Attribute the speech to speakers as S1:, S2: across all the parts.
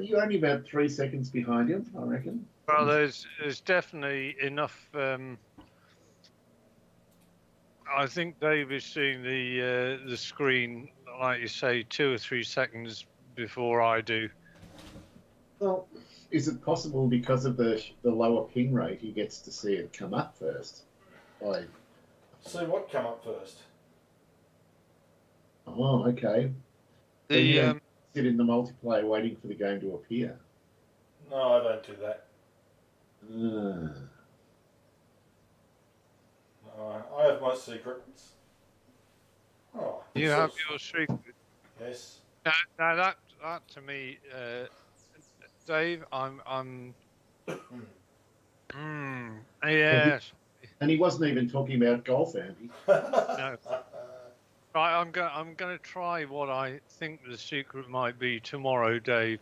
S1: you're only about 3 seconds behind him, I reckon.
S2: Well, there's definitely enough. I think Dave is seeing the screen, like you say, 2 or 3 seconds before I do.
S1: Well, is it possible because of the lower ping rate, he gets to see it come up first?
S3: See what come up first?
S1: Oh, okay.
S2: The
S1: Sit in the multiplayer waiting for the game to appear.
S3: No, I don't do that.
S1: Ah.
S3: No, I have my secrets. Oh,
S2: you have your secret.
S3: Yes.
S2: Now that to me, Dave, I'm. Yes.
S1: And he wasn't even talking about golf, Andy.
S2: No. Right, I'm going to try what I think the secret might be tomorrow, Dave.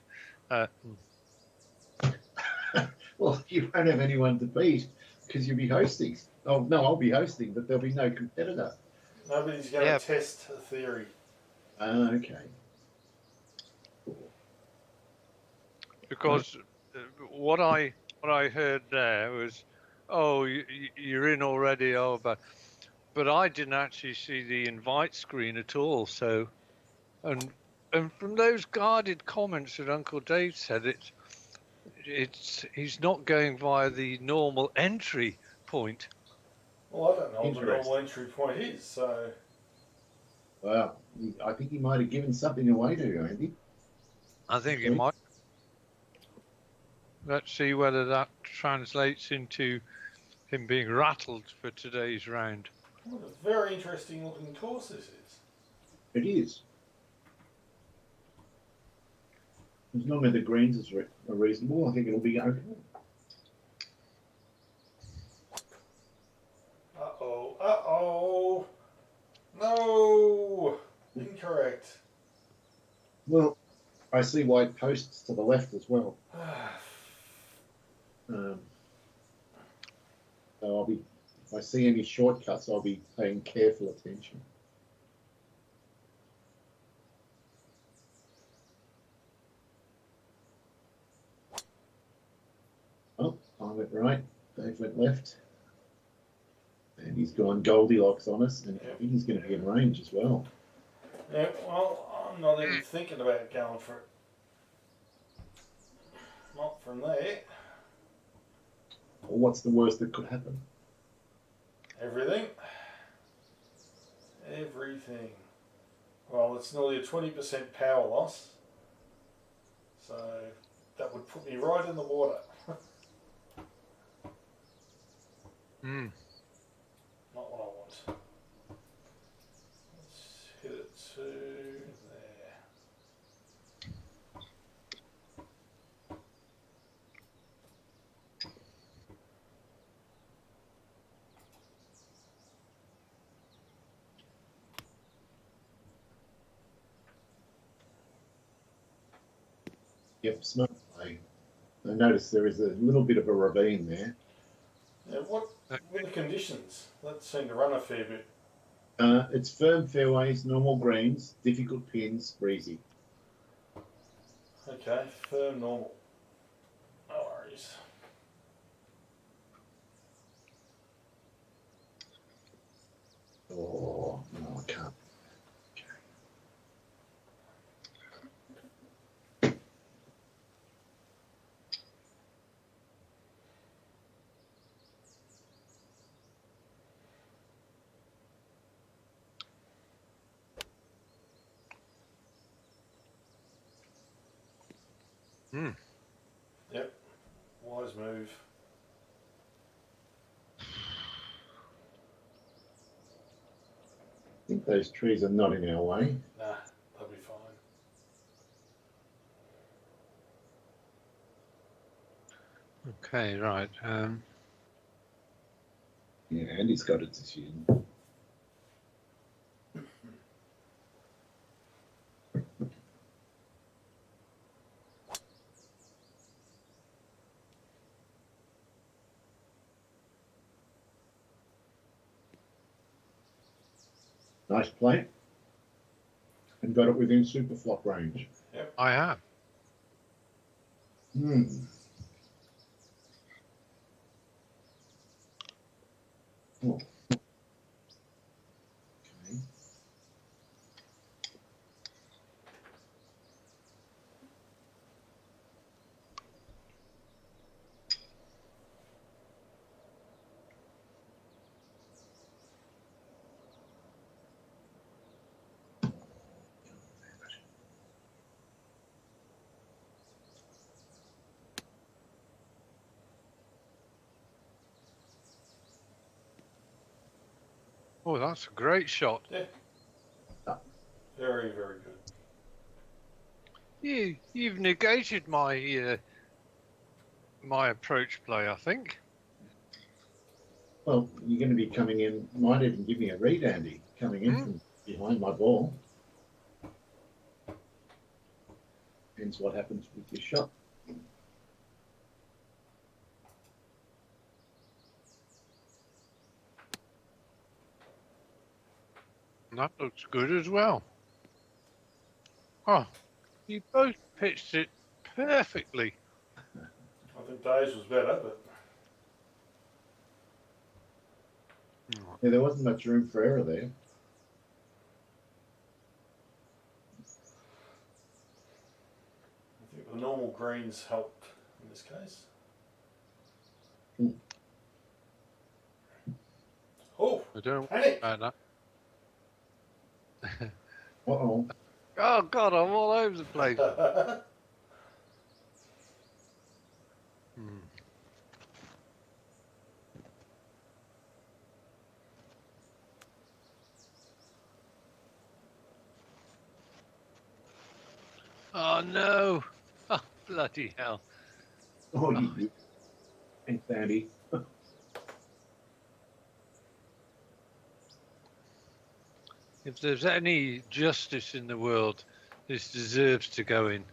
S1: Well, you won't have anyone to beat because you'll be hosting. Oh no, I'll be hosting, but there'll be no competitor.
S3: Nobody's going to test a theory.
S1: Okay.
S2: Because what I heard there was, oh, you're in already. Oh, but I didn't actually see the invite screen at all. So, and from those guarded comments that Uncle Dave said, he's not going via the normal entry point.
S3: Well, I don't know what the normal entry point is, so.
S1: Well, I think he might have given something away to you, Andy.
S2: I think he might. Let's see whether that translates into him being rattled for today's round.
S3: What a very interesting looking course this is.
S1: It is. As long as the greens are reasonable, I think it'll be okay.
S3: Uh-oh, uh-oh. No! Incorrect.
S1: Well, I see white posts to the left as well. So if I see any shortcuts, I'll be paying careful attention. Oh, I went right, Dave went left. And he's gone Goldilocks on us, and I think he's going to be in range as well.
S3: Yeah, well, I'm not even thinking about going for it. Not from there.
S1: Well, what's the worst that could happen?
S3: Everything. Everything. Well, it's nearly a 20% power loss. So that would put me right in the water. Not what I want. Let's hit it to there.
S1: Yep, smart play. I noticed there is a little bit of a ravine there.
S3: Yeah, what were the conditions? That seemed to run a fair bit.
S1: It's firm fairways, normal greens, difficult pins, breezy.
S3: Okay, firm normal. No worries.
S1: Oh, no, I can't.
S3: Yep, wise move.
S1: I think those trees are not in our way.
S3: Nah, they'll be fine.
S2: Okay, right.
S1: Yeah, Andy's got a decision. Nice play. And got it within super flop range.
S3: Yep.
S2: I have.
S1: Hmm. Oh. Okay.
S2: Oh, that's a great shot.
S3: Yeah. Very, very good.
S2: You've negated my my approach play, I think.
S1: Well, you're going to be coming in. Might even give me a read, Andy, coming in from behind my ball. Depends what happens with your shot.
S2: That looks good as well. Oh, you both pitched it perfectly.
S3: I think Dave's was better, but
S1: Yeah, there wasn't much room for error there.
S3: I think the normal greens helped in this case.
S1: Mm.
S3: Oh,
S2: I don't know
S3: panic!
S2: about that.
S1: Uh-oh.
S2: Oh God, I'm all over the place. Hmm. Oh no! Oh bloody hell!
S1: Oh, you. Thanks, Andy.
S2: If there's any justice in the world, this deserves to go in.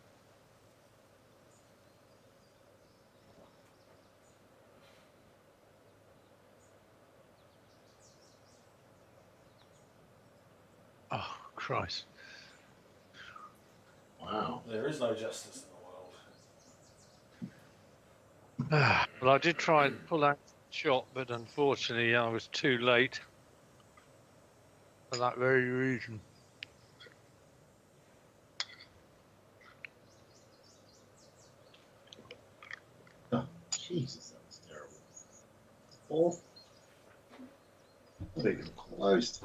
S2: Oh Christ!
S1: Wow.
S3: There is no justice in the world.
S2: Well, I did try and pull out the shot, but unfortunately, I was too late for that very reason.
S1: Oh, Jesus, that was terrible. Awful. Not even close.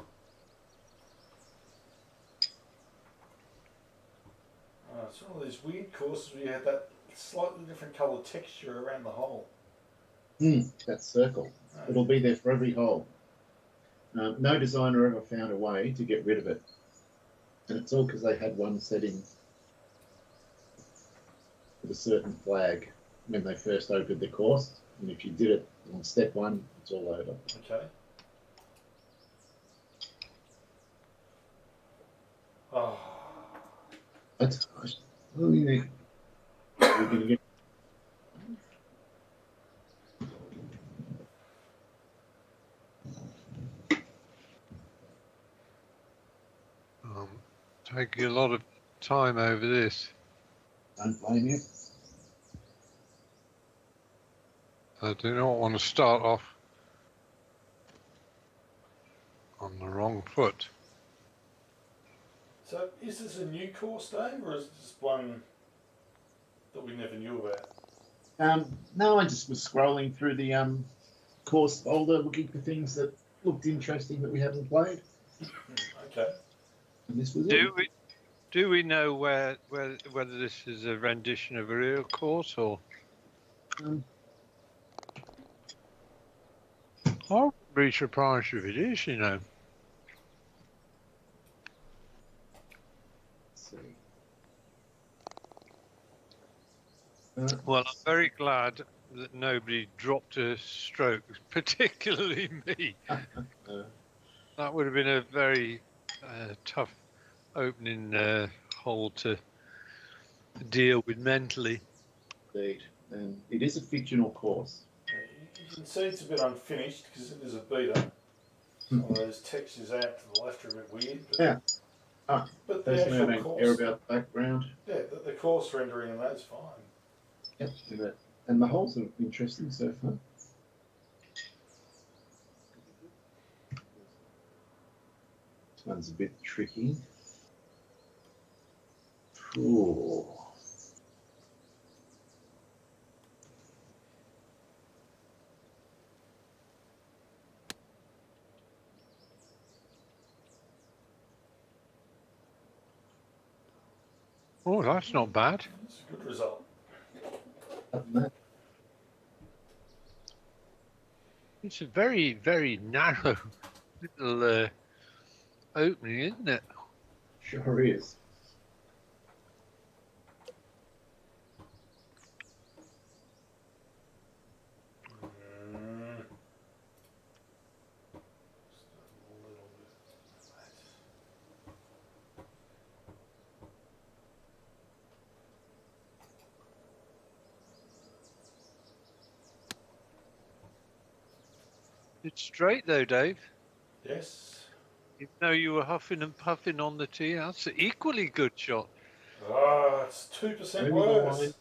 S3: It's one of these weird courses where you had that slightly different colour texture around the hole.
S1: That circle. It'll be there for every hole. No designer ever found a way to get rid of it. And it's all because they had one setting with a certain flag when they first opened the course. And if you did it on step one, it's all over.
S3: Okay. Oh.
S1: That's nice. Oh, yeah. We're going to get.
S2: Taking a lot of time over this.
S1: Don't blame you.
S2: I do not want to start off on the wrong foot.
S3: So is this a new course, Dave, or is this one that we never knew about?
S1: No, I just was scrolling through the course folder looking for things that looked interesting that we haven't played.
S3: Okay.
S1: And this was it.
S2: Do we know whether this is a rendition of a real course or? I wouldn't be surprised if it is. You know.
S1: Let's see.
S2: Well, I'm very glad that nobody dropped a stroke, particularly me. That would have been a very tough opening hole to deal with mentally.
S1: Indeed. And it is a fictional course.
S3: You can see it's a bit unfinished because it is a beta. Some of those textures out to the left are a bit weird. But,
S1: yeah.
S3: But
S1: Those
S3: the actual
S1: don't
S3: course,
S1: care about the background.
S3: yeah, the course rendering and that's fine.
S1: Yep. And the holes are interesting so far. This one's a bit tricky. Ooh.
S2: Oh, that's not bad.
S3: It's a good result.
S1: Other than that,
S2: It's a very, very narrow little opening, isn't it?
S1: sure is.
S3: Mm. Just a little bit.
S2: It's straight though, Dave.
S3: Yes.
S2: Even though you were huffing and puffing on the tee, that's an equally good shot.
S3: Ah, it's 2%
S1: Over the
S3: worse.
S1: line.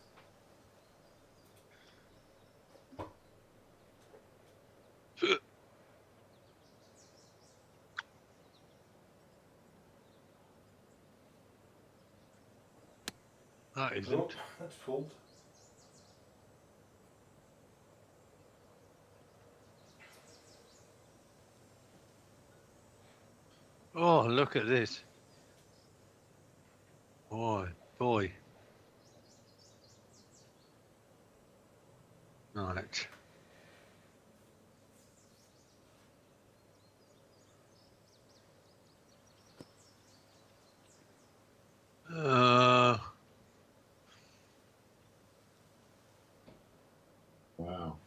S2: That
S3: Oh,
S2: isn't.
S3: that's pulled.
S2: Oh, look at this. Boy, boy. Right.
S1: Wow.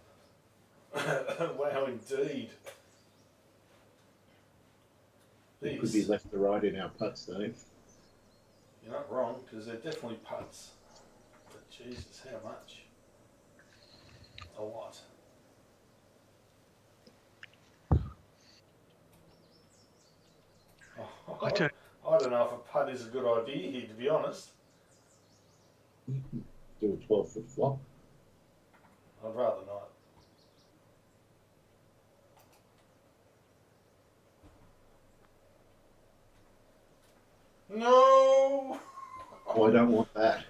S3: Wow, indeed.
S1: It could be
S3: These,
S1: left to right in our putts, Dave.
S3: you're not wrong, because they're definitely putts. But Jesus, how much? A lot.
S2: I don't.
S3: I don't know if a putt is a good idea here, to be honest.
S1: Do a 12-foot flop.
S3: I'd rather not. No!
S1: Oh, I don't want that.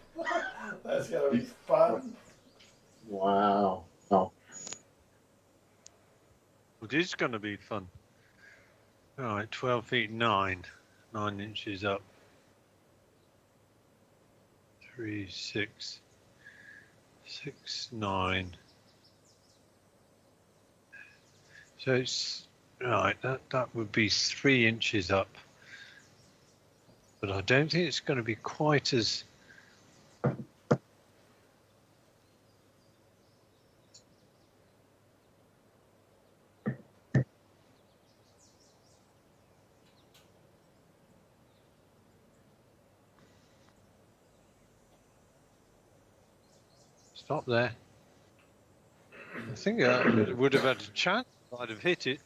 S3: That's going to be fun.
S1: Wow. Oh,
S2: It is going to be fun. All right, 12 feet 9 inches up. 3, 6, 6, 9. So it's right. That would be 3 inches up. But I don't think it's going to be quite as. Stop there. I think it would have had a chance. I'd have hit it.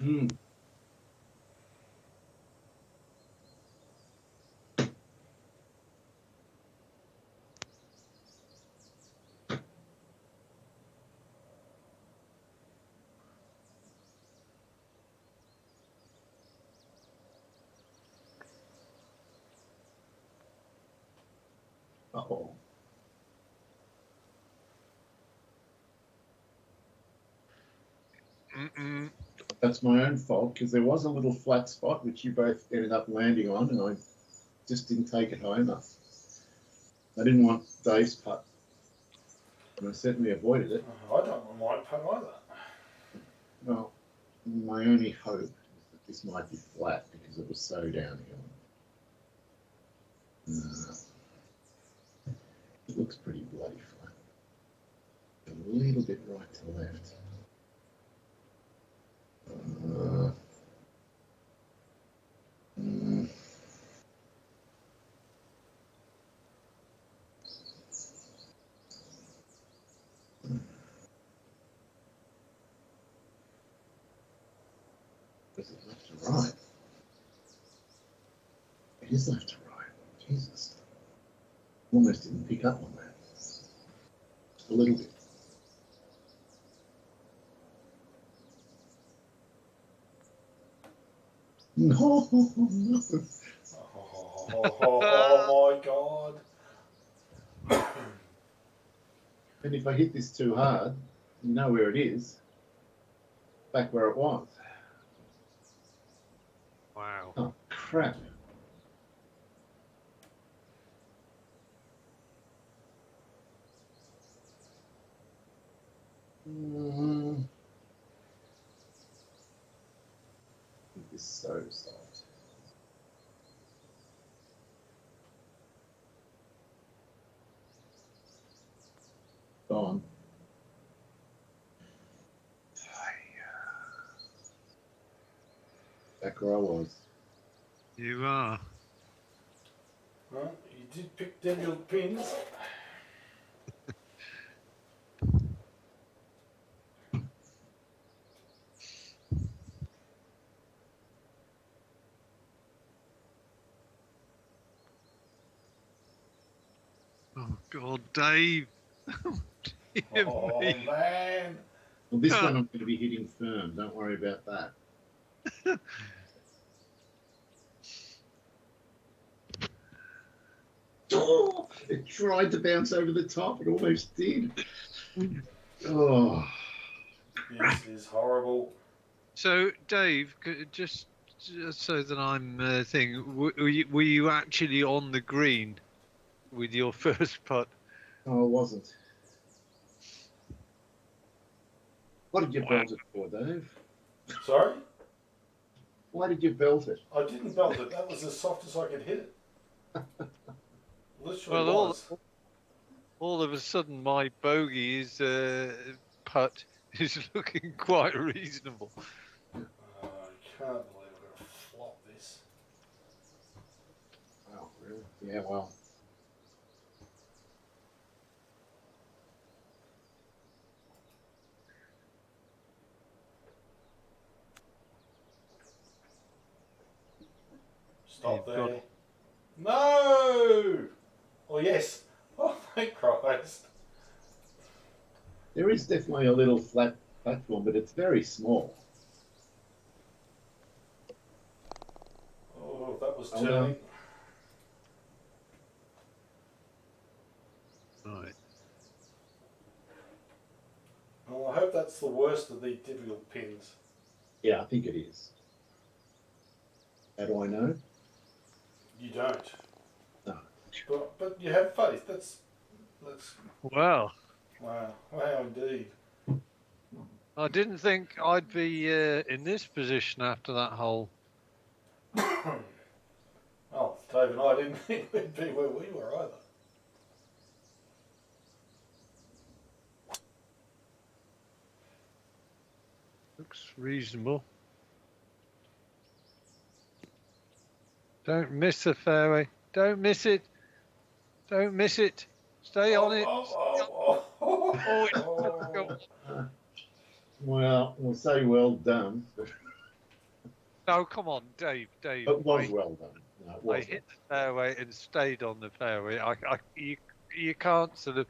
S1: mm. Uh-oh.
S2: Mm-mm.
S1: That's my own fault because there was a little flat spot which you both ended up landing on, and I just didn't take it home enough. I didn't want Dave's putt, and I certainly avoided it.
S3: I don't want my putt either.
S1: Well, my only hope is that this might be flat because it was so downhill. It looks pretty bloody flat. A little bit right to left. Mm. Is it left to right? It is left to right. Jesus. Almost didn't pick up on that. a little bit. No, no.
S3: Oh my God.
S1: And if I hit this too hard, you know where it is. Back where it was.
S2: Wow.
S1: Oh, crap. This is so soft. Gone. Back where I was.
S2: You are.
S3: Well, you did pick Daniel pins.
S2: Oh God, Dave. Dear
S3: Oh
S2: me.
S3: man.
S1: Well, this one I'm going to be hitting firm. Don't worry about that. Oh, it tried to bounce over the top. It almost did. Oh.
S3: This is horrible.
S2: So, Dave, just so that I'm thinking, were you actually on the green with your first putt?
S1: Oh, it wasn't. What did you
S2: Wow.
S1: belt it for, Dave?
S3: Sorry?
S1: Why did you belt it?
S3: I didn't belt it. That was as soft as I could hit it. Literally
S2: Well,
S3: was.
S2: all of a sudden, my bogey's putt is looking quite reasonable.
S3: I can't believe I'm going to flop this.
S1: Oh, really? Yeah, well.
S3: Stop
S2: You've
S3: there.
S2: got-
S3: No! Oh, yes. Oh, thank Christ.
S1: There is definitely a little flat platform, but it's very small.
S3: Oh, that was
S1: Oh,
S3: turning.
S2: Right.
S3: Well, I hope that's the worst of the difficult pins.
S1: Yeah, I think it is. How do I know?
S3: You don't.
S1: No.
S3: But you have faith. That's
S2: Well,
S3: wow. Wow, indeed.
S2: I didn't think I'd be in this position after that hole.
S3: Oh, Dave and I didn't think we'd be where we were either.
S2: Looks reasonable. Don't miss the fairway. Don't miss it. Don't miss it. Stay on it. Oh,
S1: Well, we'll say well done.
S2: no, come on, Dave. Dave.
S1: It was well done. No, it
S2: I
S1: was.
S2: hit the fairway and stayed on the fairway. You can't sort of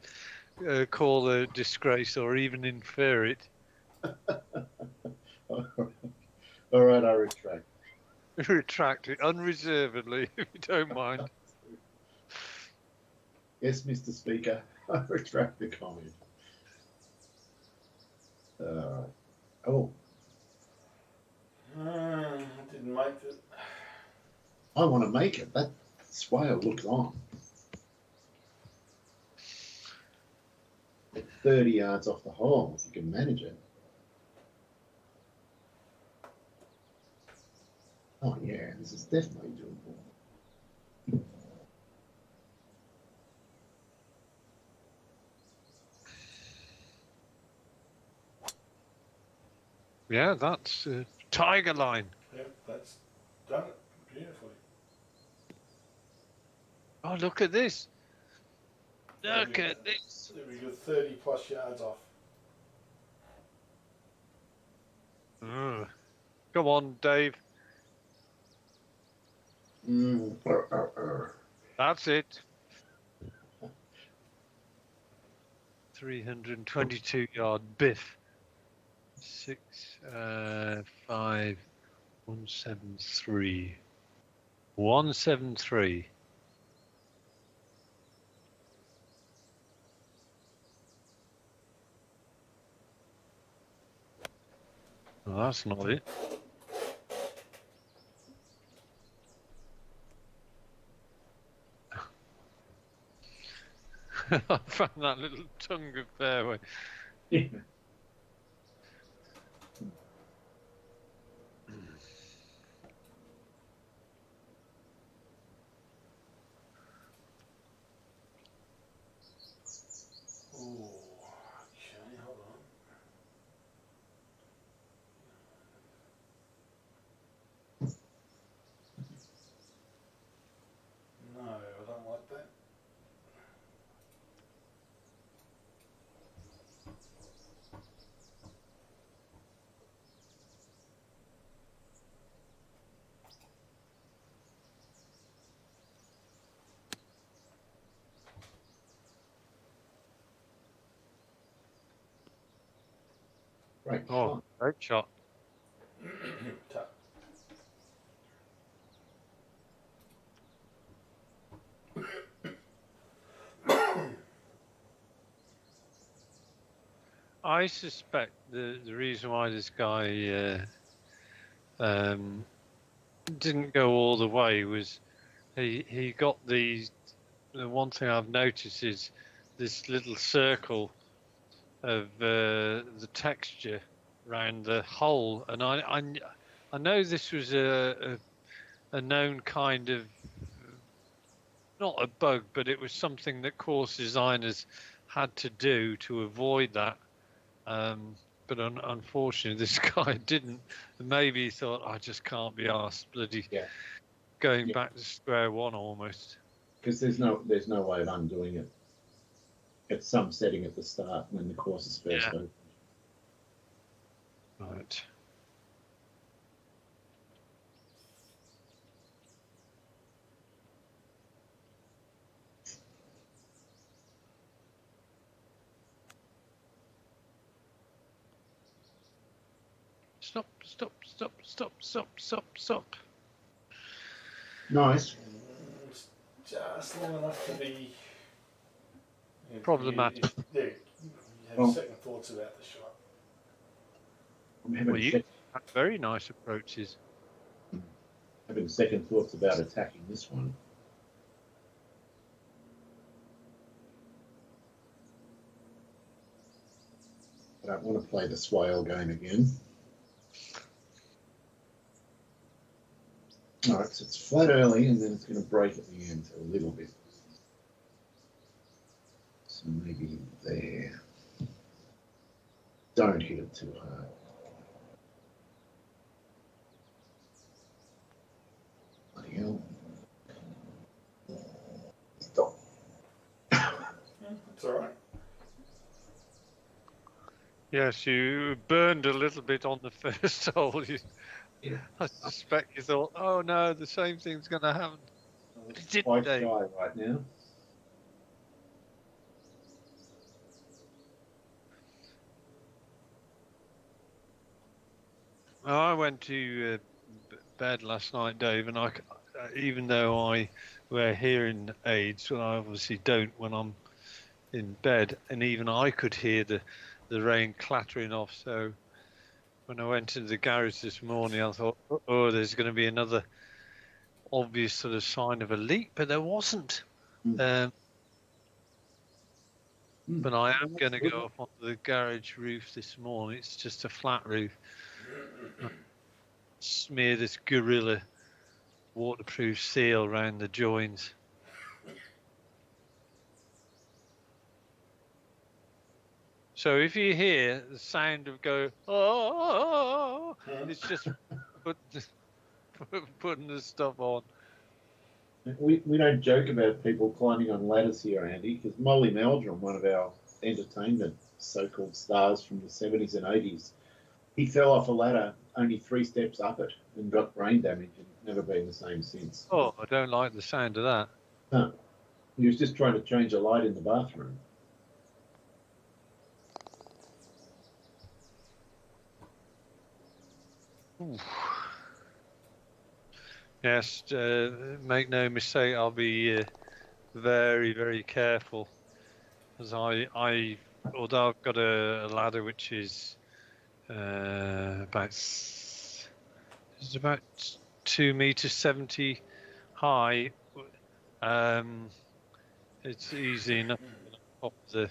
S2: call a disgrace or even infer it.
S1: All right, I retract.
S2: Retract it unreservedly, if you don't mind.
S1: Yes, Mr. Speaker, I retract the comment. Oh,
S3: Didn't make it.
S1: I want to make it. That swale looks on. At 30 yards off the hole, if you can manage it. Oh, yeah, this is definitely doable.
S2: Yeah, that's tiger line.
S3: Yep, that's done it beautifully.
S2: Oh, look at this. Look at this.
S3: There we go, 30 plus yards off.
S2: Come on, Dave. That's it. 322-yard biff. 6-5 173. 173. Well, that's not it. I found that little tongue of fairway.
S1: Yeah.
S3: Ooh, okay, hold on. No, I don't like that.
S1: Great
S2: Oh,
S1: shot.
S2: great shot.
S3: Tap.
S2: I suspect the reason why this guy didn't go all the way was he got the one thing I've noticed is this little circle of the texture around the hole, and I know this was a known kind of, not a bug, but it was something that course designers had to do to avoid that. But unfortunately, this guy didn't. And maybe he thought, I just can't be arsed, bloody going back to square one almost.
S1: Because there's no way of undoing it at some setting at the start when the course is first open.
S2: Right. Stop, stop, stop, stop, stop, stop, stop.
S1: Nice.
S3: It's just long enough to be
S2: Problematic.
S3: You have second thoughts about the shot.
S1: I'm having,
S2: Well, you have very nice approaches.
S1: having second thoughts about attacking this one. I don't want to play the swale game again. All right, so it's flat early and then it's going to break at the end a little bit. So maybe there. Don't hit it too hard. Bloody hell. Stop.
S3: It's all right.
S2: Yes, you burned a little bit on the first hole. I suspect you thought, oh no, the same thing's going to happen.
S1: It's quite shy right now.
S2: I went to bed last night, Dave, and even though I wear hearing aids, well, I obviously don't when I'm in bed, and even I could hear the rain clattering off. So when I went into the garage this morning, I thought, oh, there's going to be another obvious sort of sign of a leak, but there wasn't. But I am going to go up onto the garage roof this morning. It's just a flat roof. Smear this Gorilla waterproof seal around the joins. So if you hear the sound of oh, it's just putting the stuff on.
S1: We don't joke about people climbing on ladders here, Andy, because Molly Meldrum, one of our entertainment so-called stars from the 70s and 80s, he fell off a ladder only 3 steps up it and got brain damage and never been the same since.
S2: Oh, I don't like the sound of that.
S1: Huh. He was just trying to change a light in the bathroom.
S2: Ooh. Yes, make no mistake, I'll be very, very careful, as although I've got a ladder which is it's about 2 meters 70 high. It's easy enough to pop the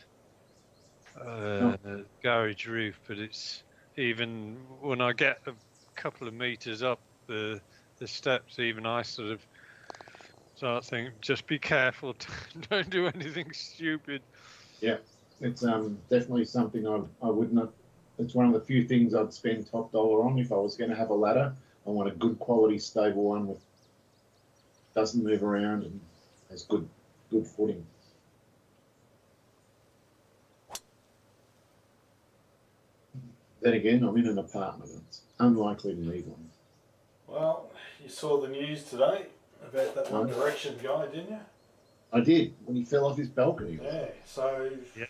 S2: garage roof, but it's even when I get a couple of meters up the steps, even I sort of start thinking, just be careful, don't do anything stupid.
S1: Yeah, it's definitely something I would not. It's one of the few things I'd spend top dollar on if I was going to have a ladder. I want a good quality, stable one with doesn't move around and has good footing. Then again, I'm in an apartment. It's unlikely to need one.
S3: Well, you saw the news today about that One Direction guy, didn't you?
S1: I did, when he fell off his balcony.
S3: Yeah, so
S2: Yeah.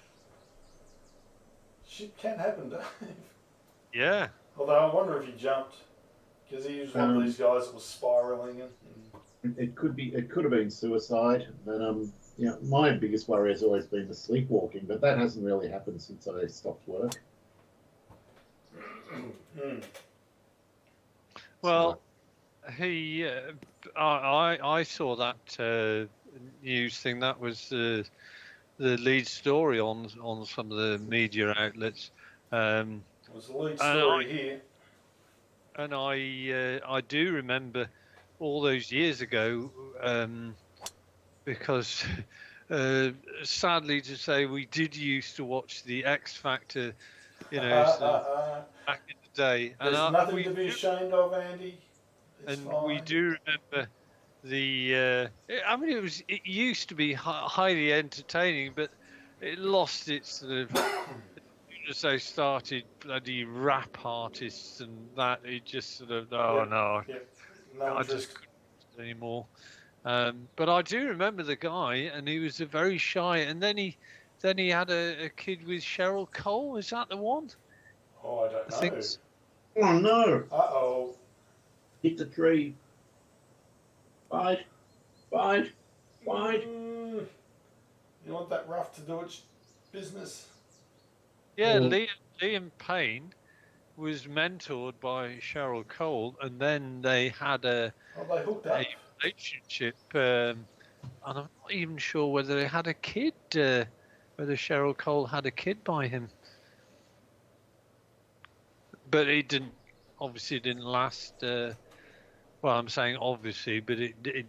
S3: shit can happen, Dave.
S2: Yeah.
S3: Although I wonder if he jumped, because he was one of these guys that was spiralling and
S1: it could have been suicide, but my biggest worry has always been the sleepwalking, but that hasn't really happened since I stopped work.
S2: Well, he, I saw that news thing. That was the lead story on some of the media outlets.
S3: it was the lead story here.
S2: And I do remember all those years ago, because sadly to say, we did used to watch the X Factor, back in the day.
S3: There's nothing to be ashamed of, Andy. It's fine.
S2: We do remember I mean, it used to be highly entertaining, but it lost its sort of. As they started bloody rap artists and that, it just sort of
S3: No
S2: I just couldn't anymore. But I do remember the guy, and he was a very shy. And then he had a kid with Cheryl Cole. Is that the one?
S3: Oh, I don't know.
S1: Oh no!
S3: Uh-oh.
S1: Hit the tree. Bide.
S3: You want that rough to do its business?
S2: Yeah, Liam Payne was mentored by Cheryl Cole, and then they had
S3: they hooked up.
S2: a relationship. And I'm not even sure whether they had a kid, whether Cheryl Cole had a kid by him. But it didn't, obviously didn't last. Well, I'm saying obviously, but it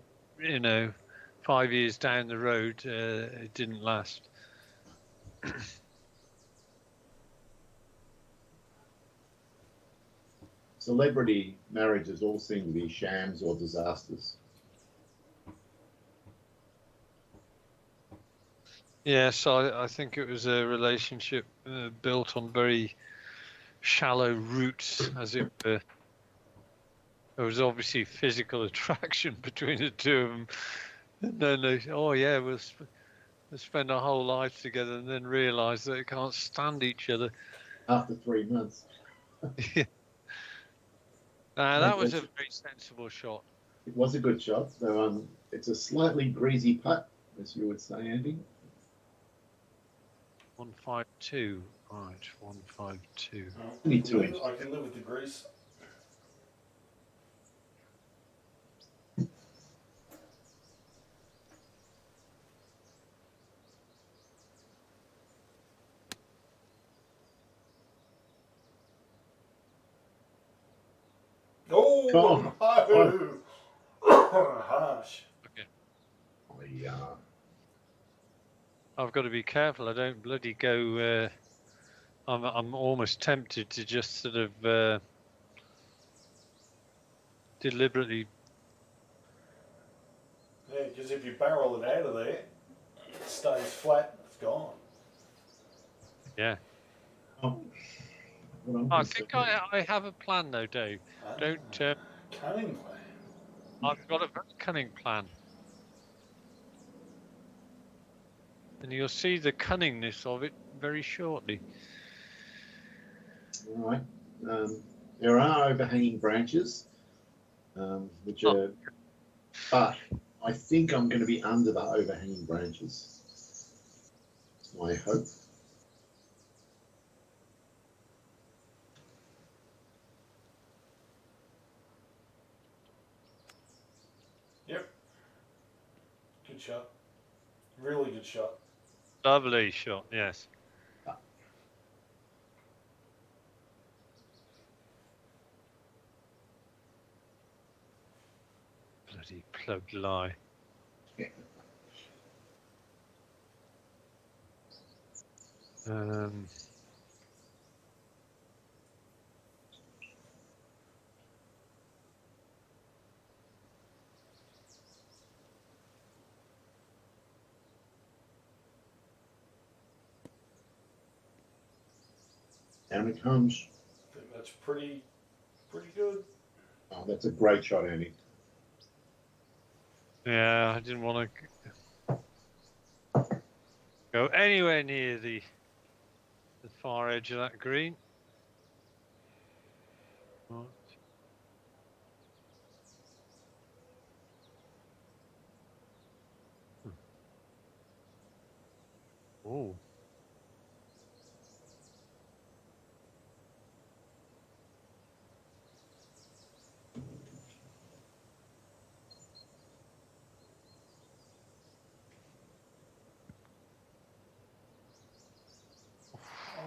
S2: 5 years down the road, it didn't last.
S1: Celebrity marriages all seem to be shams or disasters.
S2: Yes, I think it was a relationship built on very shallow roots, as it were. There was obviously physical attraction between the two of them, and then we'll spend our whole lives together, and then realise that they can't stand each other.
S1: After 3 months.
S2: That was a very sensible shot.
S1: It was a good shot. So it's a slightly greasy putt, as you would say, Andy.
S2: 152, right? 152.
S1: Only 2 inches.
S3: I can live with the grease. Oh, no! Harsh.
S2: Okay.
S1: Oh, yeah.
S2: I've got to be careful. I don't bloody go. I'm almost tempted to just sort of deliberately.
S3: Yeah, because if you barrel it out of there, it stays flat. It's gone.
S2: Yeah.
S1: Oh.
S2: I think I have a plan though, Dave. Don't.
S3: Cunning plan.
S2: I've got a very cunning plan, and you'll see the cunningness of it very shortly.
S1: All right. There are overhanging branches, which are, but I think I'm going to be under the overhanging branches. That's my hope.
S3: Yep. Good shot. Really good shot.
S2: Lovely shot, yes. Bloody plugged lie. Um,
S1: Down it comes.
S3: I think that's pretty good.
S1: Oh, that's a great shot, Andy.
S2: yeah, I didn't want to go anywhere near the far edge of that green. Right. Oh.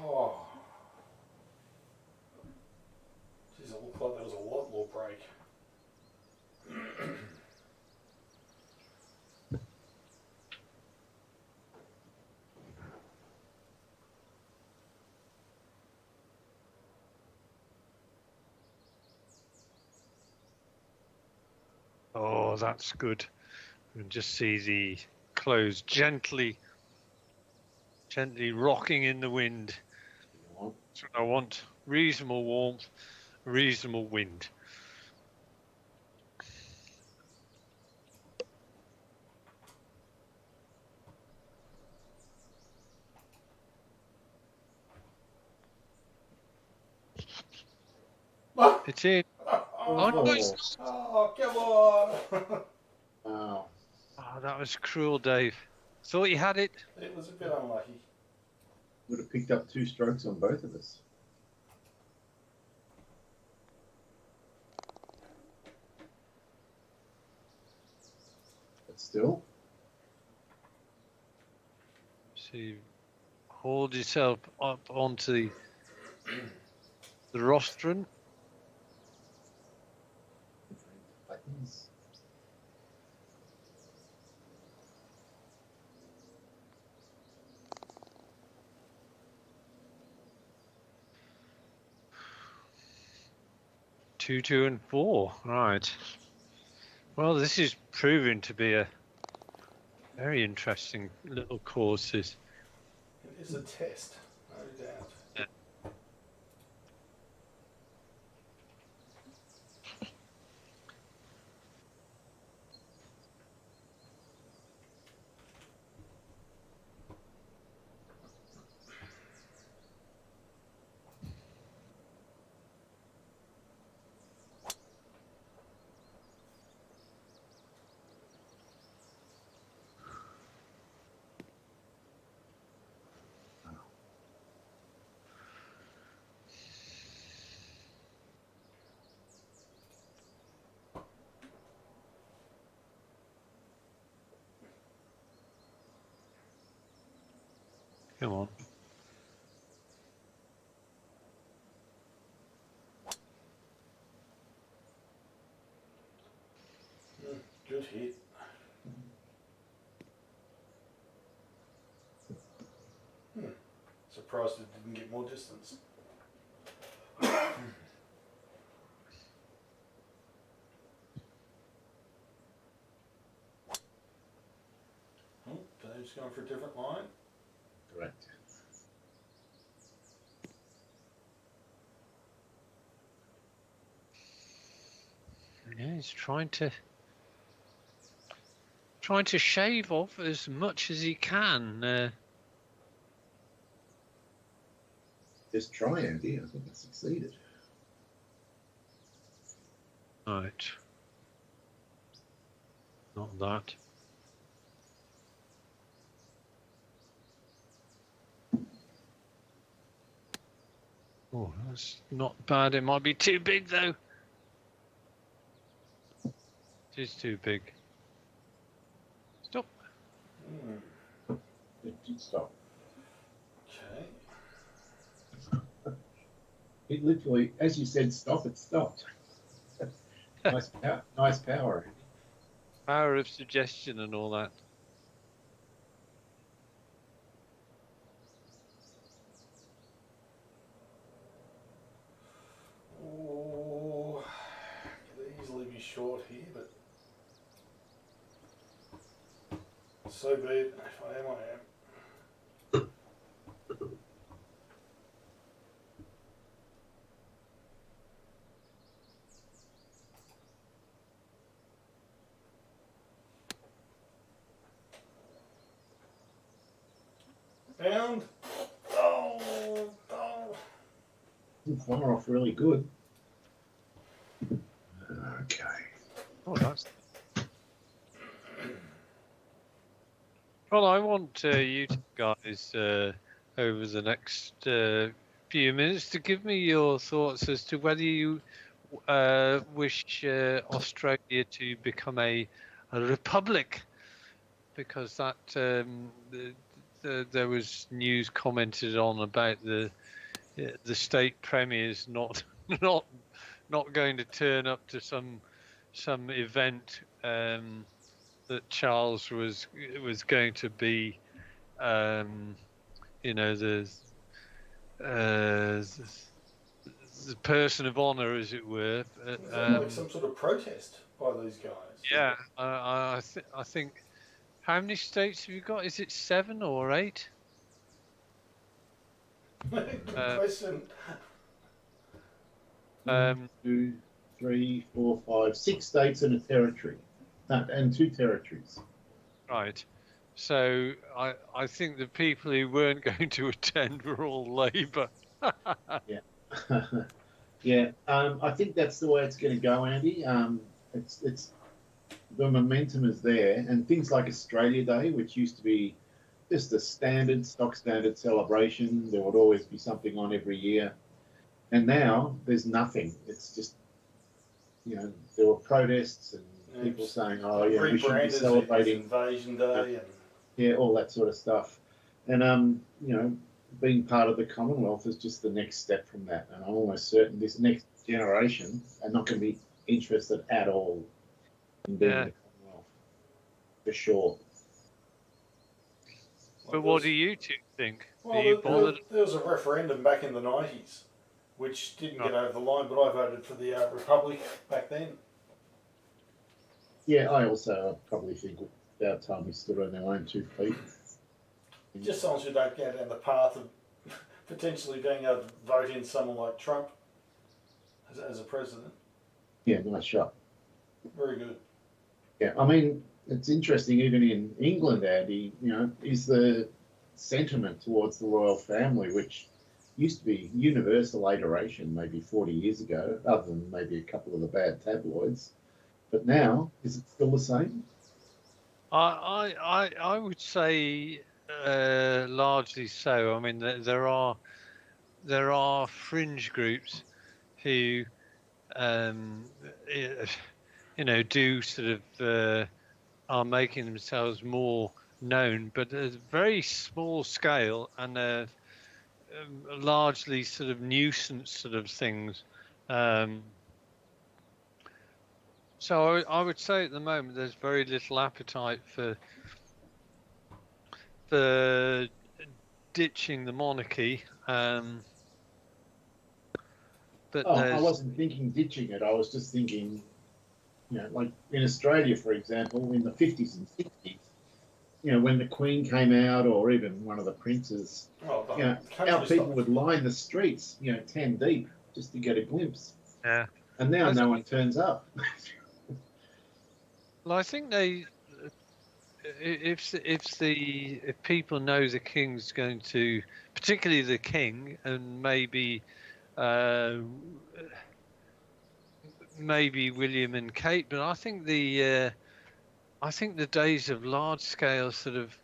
S3: Oh. Jeez, it looked like there was a lot more break.
S2: Oh, that's good. You can just see the clothes gently rocking in the wind. That's what I want. Reasonable warmth, reasonable wind. It's in. Oh, no, it's not.
S3: Oh, come on!
S1: Wow.
S2: Oh, that was cruel, Dave. Thought you had it.
S3: It was a bit unlucky.
S1: Would have picked up 2 strokes on both of us. But still.
S2: So you hauled yourself up onto the rostrum.
S1: Buttons.
S2: Two, 2, and 4. Right. Well, this is proving to be a very interesting little courses.
S3: It is a test, no doubt.
S2: Come on.
S3: Good hit. Surprised it didn't get more distance. Oh, Dave's going for a different line.
S1: Correct.
S2: Yeah, he's trying to shave off as much as he can.
S1: Just try, Andy. I think I succeeded.
S2: Right. Not that. Oh, that's not bad. It might be too big though. It is too big. Stop.
S1: It did stop.
S3: Okay.
S1: It literally, as you said, stop, it stopped. Nice power.
S2: Power of suggestion and all that.
S3: Oh, could easily be short here, but so be it. If I am, I am. Bound. Oh.
S1: Fire off really good. Okay.
S2: Oh, that's. Well, I want you two guys over the next few minutes to give me your thoughts as to whether you wish Australia to become a republic, because that there was news commented on about the state premiers not not going to turn up to some event that Charles was going to be, you know, the person of honour, as it were.
S3: Is that like some sort of protest by these guys?
S2: Yeah, I think. How many states have you got? Is it 7 or 8?
S3: Good question.
S1: 1, 2, 3, 4, 5, 6 states and a territory, and 2 territories.
S2: Right. So I think the people who weren't going to attend were all Labour.
S1: Yeah. Yeah. I think that's the way it's going to go, Andy. It's the momentum is there, and things like Australia Day, which used to be just a stock standard celebration. There would always be something on every year, and now there's nothing. It's just, there were protests and people saying, "Oh, yeah, we should be celebrating
S3: Invasion Day,"
S1: and all that sort of stuff. And being part of the Commonwealth is just the next step from that. And I'm almost certain this next generation are not going to be interested at all in being in the Commonwealth, for sure.
S2: But what do you two think?
S3: Well,
S2: Are you bothered?
S3: there was a referendum back in the 90s which didn't get over the line, but I voted for the Republic back then.
S1: Yeah, I also probably think about time we stood on our own 2 feet.
S3: Just so you don't go down the path of potentially being able to vote in someone like Trump as a president.
S1: Yeah, nice shot.
S3: Very good.
S1: Yeah, I mean, it's interesting, even in England, Andy, is the sentiment towards the royal family, which used to be universal adoration maybe 40 years ago, other than maybe a couple of the bad tabloids. But now, is it still the same?
S2: I would say largely so. I mean, there are fringe groups who do sort of are making themselves more known, but at a very small scale, and largely sort of nuisance sort of things. So I would say at the moment there's very little appetite for ditching the monarchy. But
S1: I wasn't thinking ditching it. I was just thinking, like in Australia, for example, in the 50s and 60s, when the Queen came out, or even one of the princes, our people would line the streets, 10 deep, just to get a glimpse.
S2: Yeah.
S1: And now no one turns up.
S2: Well, I think if people know the king's going to, particularly the king, and maybe maybe William and Kate, but I think the days of large scale sort of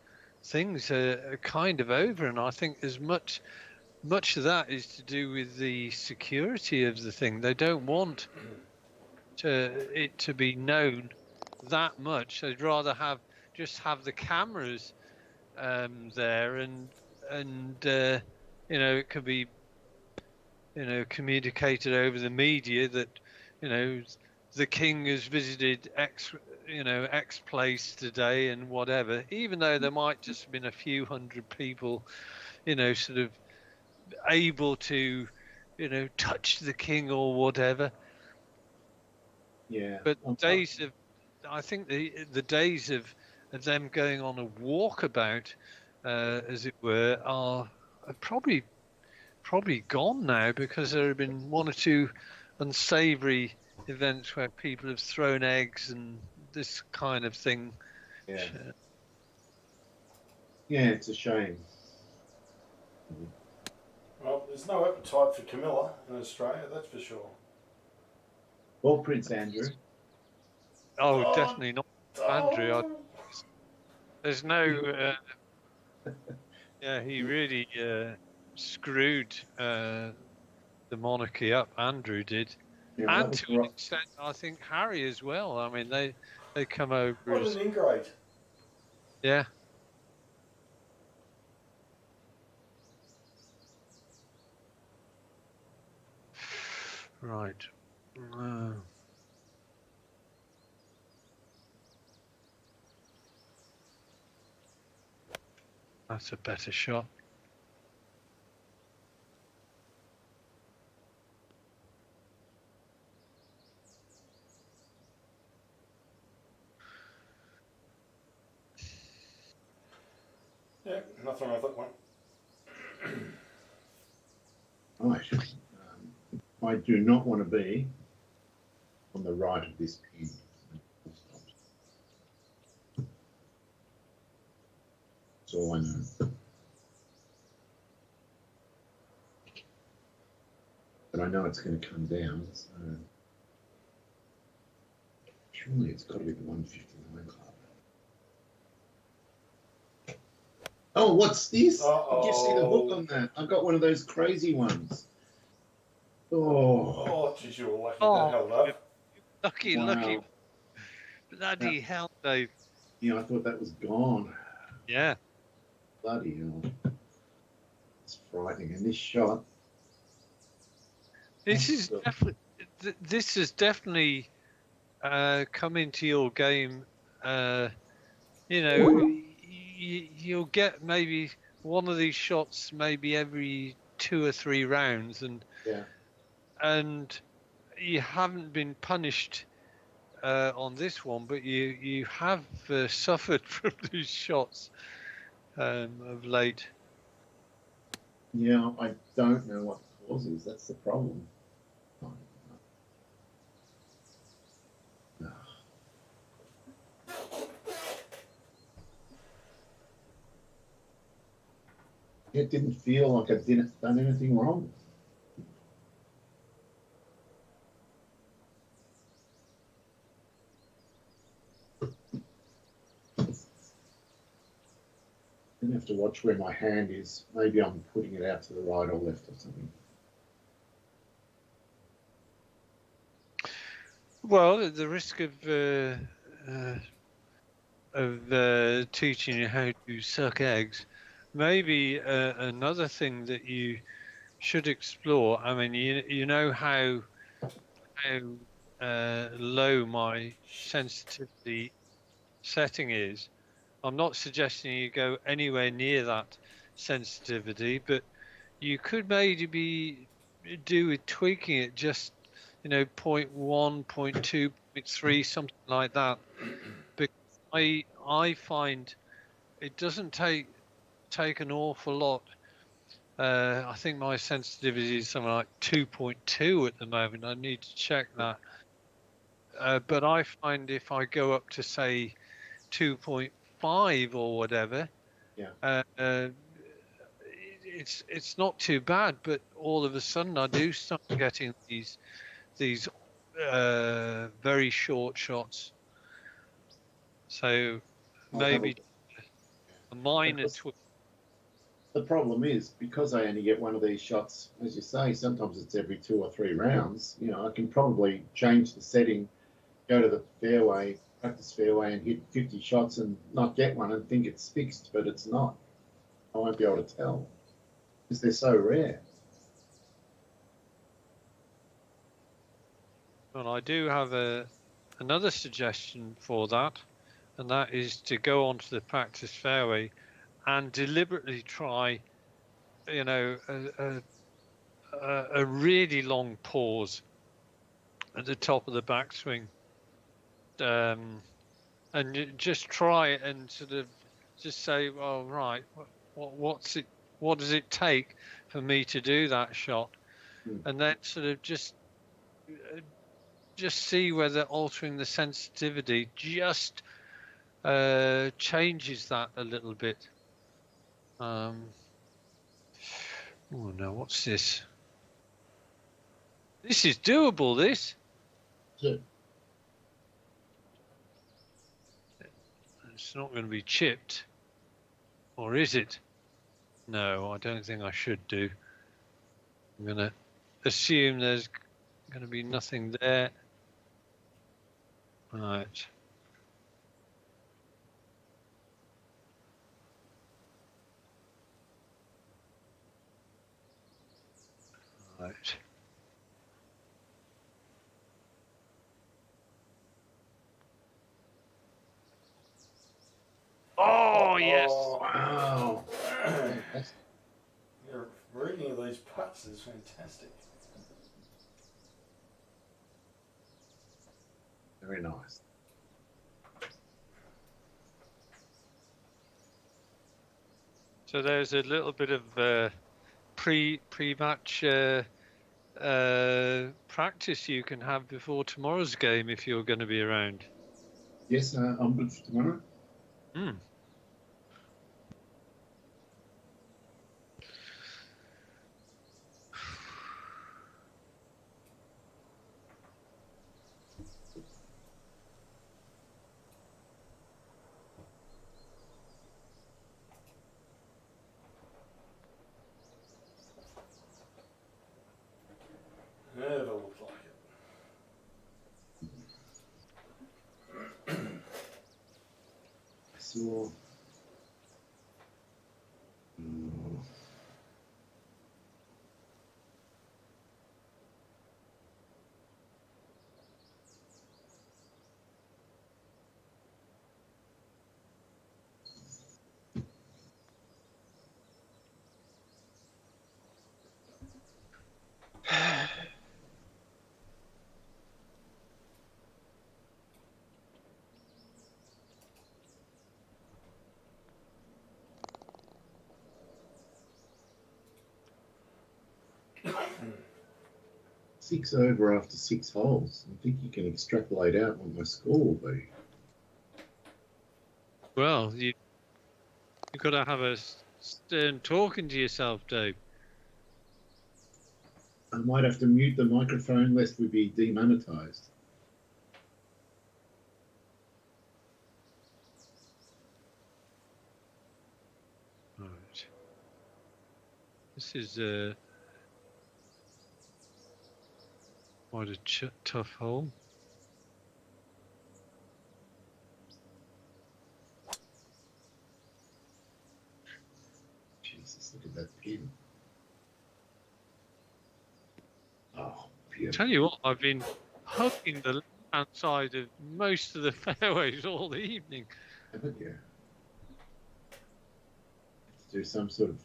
S2: things are kind of over, and I think as much of that is to do with the security of the thing. They don't want it to be known that much. They'd rather just have the cameras there, and it could be communicated over the media that the king has visited X place today and whatever, even though there might just have been a few hundred people sort of able to touch the king or whatever.
S1: Yeah.
S2: But I think the days of them going on a walkabout, as it were, are probably gone now, because there have been one or two unsavoury events where people have thrown eggs and this kind of thing.
S1: Yeah. Yeah, it's a shame.
S3: Well, there's no appetite for Camilla in Australia, that's for sure.
S1: Or Prince Andrew.
S2: Oh, definitely not Andrew. There's no. Yeah, he really screwed the monarchy up. Andrew did,
S1: Yeah,
S2: and to an extent, I think Harry as well. I mean, they come over.
S3: What an ingrate!
S2: Yeah. Right. That's a better shot.
S3: Yeah, nothing wrong with that one.
S1: Right. I do not want to be on the right of this pin. That's all I know. But I know it's going to come down, so surely it's got to be the 159 club. Oh, what's this?
S3: Uh-oh.
S1: Did you see the hook on that? I've got one of those crazy ones.
S3: Oh, geez, you were lucky that held up.
S2: Lucky,
S1: Wow.
S2: lucky. Bloody hell, Dave.
S1: Yeah, I thought that was gone.
S2: Yeah.
S1: Bloody hell. It's frightening. And this shot.
S2: This has definitely come into your game. You'll get maybe one of these shots maybe every 2 or 3 rounds, and you haven't been punished on this one, but you have suffered from these shots of late.
S1: Yeah, I don't know what the cause is. That's the problem. It didn't feel like I done anything wrong. I'm going to have to watch where my hand is. Maybe I'm putting it out to the right or left or something.
S2: Well, at the risk of teaching you how to suck eggs, maybe another thing that you should explore. I mean, you know how low my sensitivity setting is. I'm not suggesting you go anywhere near that sensitivity, but you could maybe do with tweaking it just 0.1, 0.2, 0.3, something like that. Because I find it doesn't take an awful lot. I think my sensitivity is something like 2.2 at the moment. I need to check that. But I find if I go up to say 2.5 or whatever, it's not too bad. But all of a sudden, I do start getting these very short shots. So
S1: I'll have
S2: maybe a minor
S1: Because
S2: twist.
S1: the problem is, because I only get one of these shots, as you say, sometimes it's every 2 or 3 rounds. You know, I can probably change the setting, go to the fairway, practice fairway, and hit 50 shots and not get one and think it's fixed, but it's not. I won't be able to tell because they're so rare.
S2: Well, I do have another suggestion for that, and that is to go onto the practice fairway and deliberately try, you know, a really long pause at the top of the backswing, and you just try and sort of just say, well, right, what does it take for me to do that shot, and then sort of just see whether altering the sensitivity just changes that a little bit. Oh no, what's this? This is doable, this.
S1: Yeah.
S2: It's not going to be chipped. Or is it? No, I don't think I should do. I'm going to assume there's going to be nothing there. Right. Right. Oh, yes.
S1: Wow. Fantastic.
S3: Your reading of these putts is fantastic.
S1: Very nice.
S2: So there's a little bit of pre-match practice you can have before tomorrow's game if you're going to be around.
S1: Yes, I'm good for tomorrow.
S3: Never looked like it.
S1: So, six over after 6 holes. I think you can extrapolate out what my score will be.
S2: Well, you've got to have a stern talking to yourself, Dave.
S1: I might have to mute the microphone lest we be demonetized.
S2: Right. This is quite a tough hole.
S1: Jesus, look at that pin. Oh, beautiful.
S2: Tell you what, I've been hugging the left-hand side of most of the fairways all the evening.
S1: Haven't you? Let's do some sort of.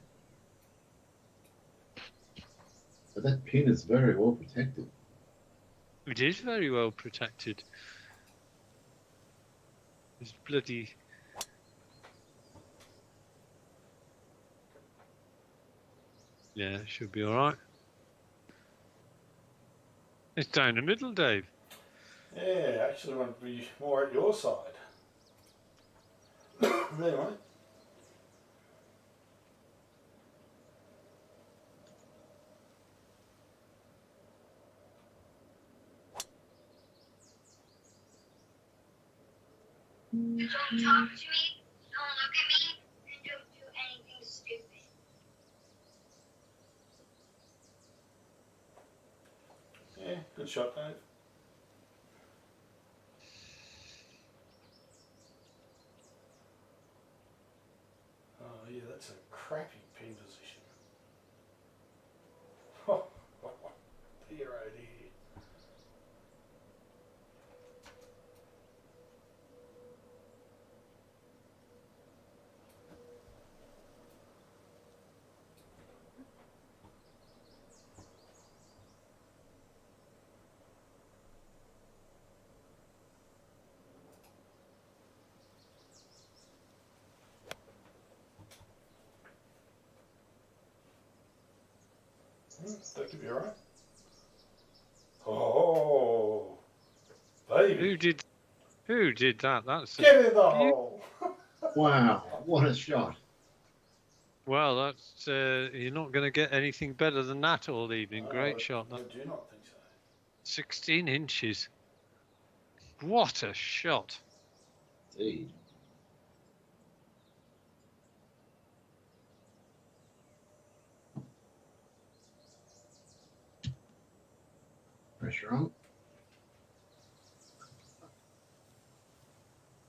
S1: But that pin is very well protected.
S2: It is very well protected. It's bloody. Yeah, it should be all right. It's down the middle, Dave.
S3: Yeah, actually want to be more at your side. Anyway.
S4: Don't talk to me, don't look at me, and don't do anything stupid.
S3: Yeah, good shot, Dave. Oh, yeah, that's a crappy pin position. Dear, oh dear. That could be alright. Oh, baby.
S2: Who did that? That's
S3: Get in the hole.
S1: Wow, what a shot.
S2: well, that's you're not going to get anything better than that all evening. Great shot.
S3: I do not think so.
S2: 16 inches. What a shot.
S1: Indeed. Pressure on.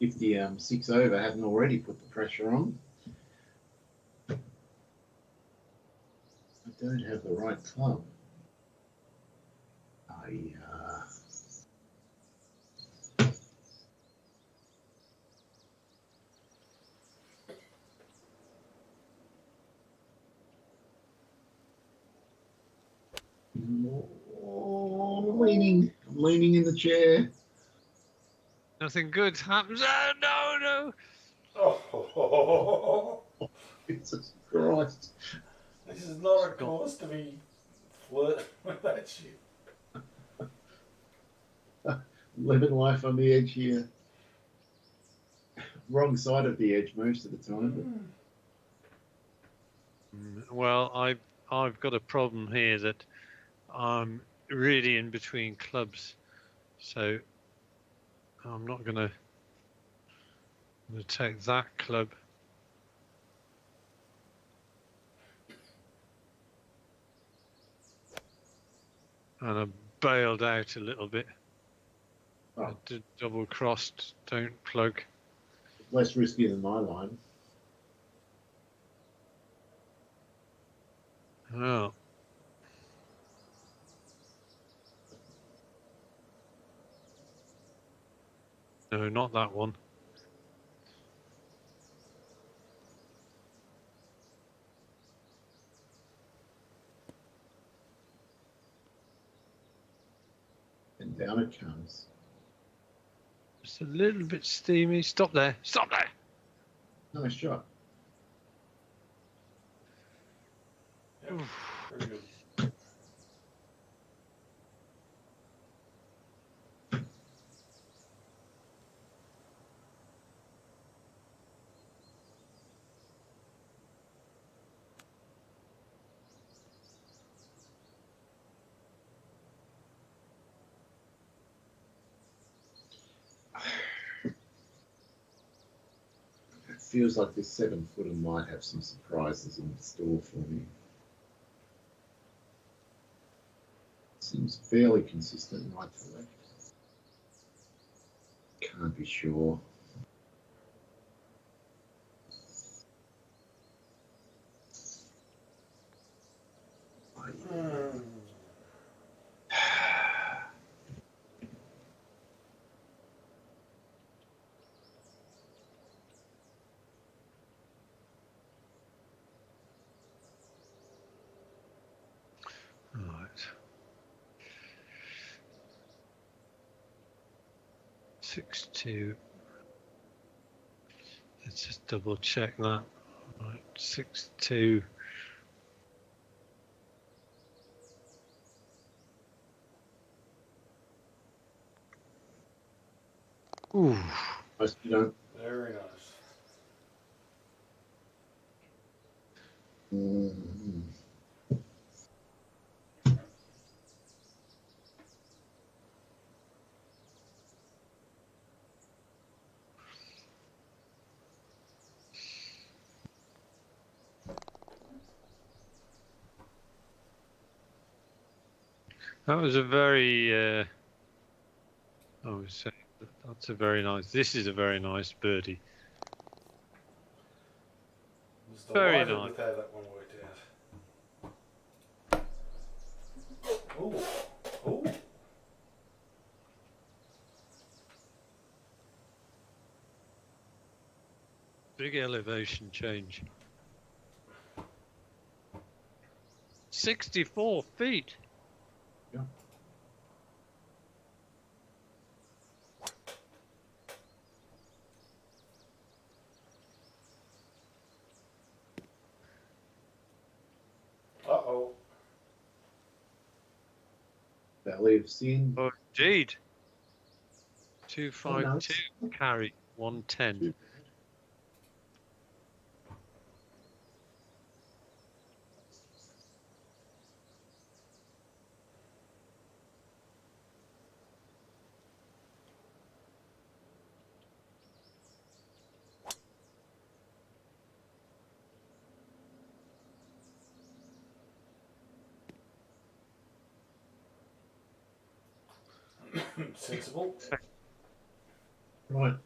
S1: If the 6 over hadn't already put the pressure on. I don't have the right club. I'm leaning in the chair.
S2: Nothing good happens. Oh, no.
S3: Oh,
S1: Jesus Christ.
S3: this is not a course to be flirting with that shit.
S1: Living life on the edge here. Wrong side of the edge most of the time.
S2: Well, I've got a problem here that I'm really in between clubs, so I'm not going to take that club. And I bailed out a little bit.
S1: Oh.
S2: I did double crossed, don't plug.
S1: Less risky than my line.
S2: Oh. No, not that one.
S1: And down it comes.
S2: Just a little bit steamy. Stop there. Stop there.
S1: Nice shot.
S3: Yep, very good.
S1: It feels like this 7-footer might have some surprises in store for me. Seems fairly consistent right to left. Can't be sure.
S2: Right. 6-2. Let's just double check that. Right, 6-2. Ooh.
S1: Most you don't.
S3: Very nice.
S1: Mm-hmm.
S2: That was a very. So that's a very nice. This is a very nice birdie.
S3: I was
S2: Very
S3: delighted
S2: nice.
S3: with how that one worked out. Ooh. Ooh.
S2: Big elevation change. 64 feet.
S1: Yeah.
S3: Uh-oh.
S1: Valley of Sin.
S2: Oh, indeed.
S1: Oh, no,
S2: 252 carry 110.
S1: too
S3: Sensible.
S1: Right.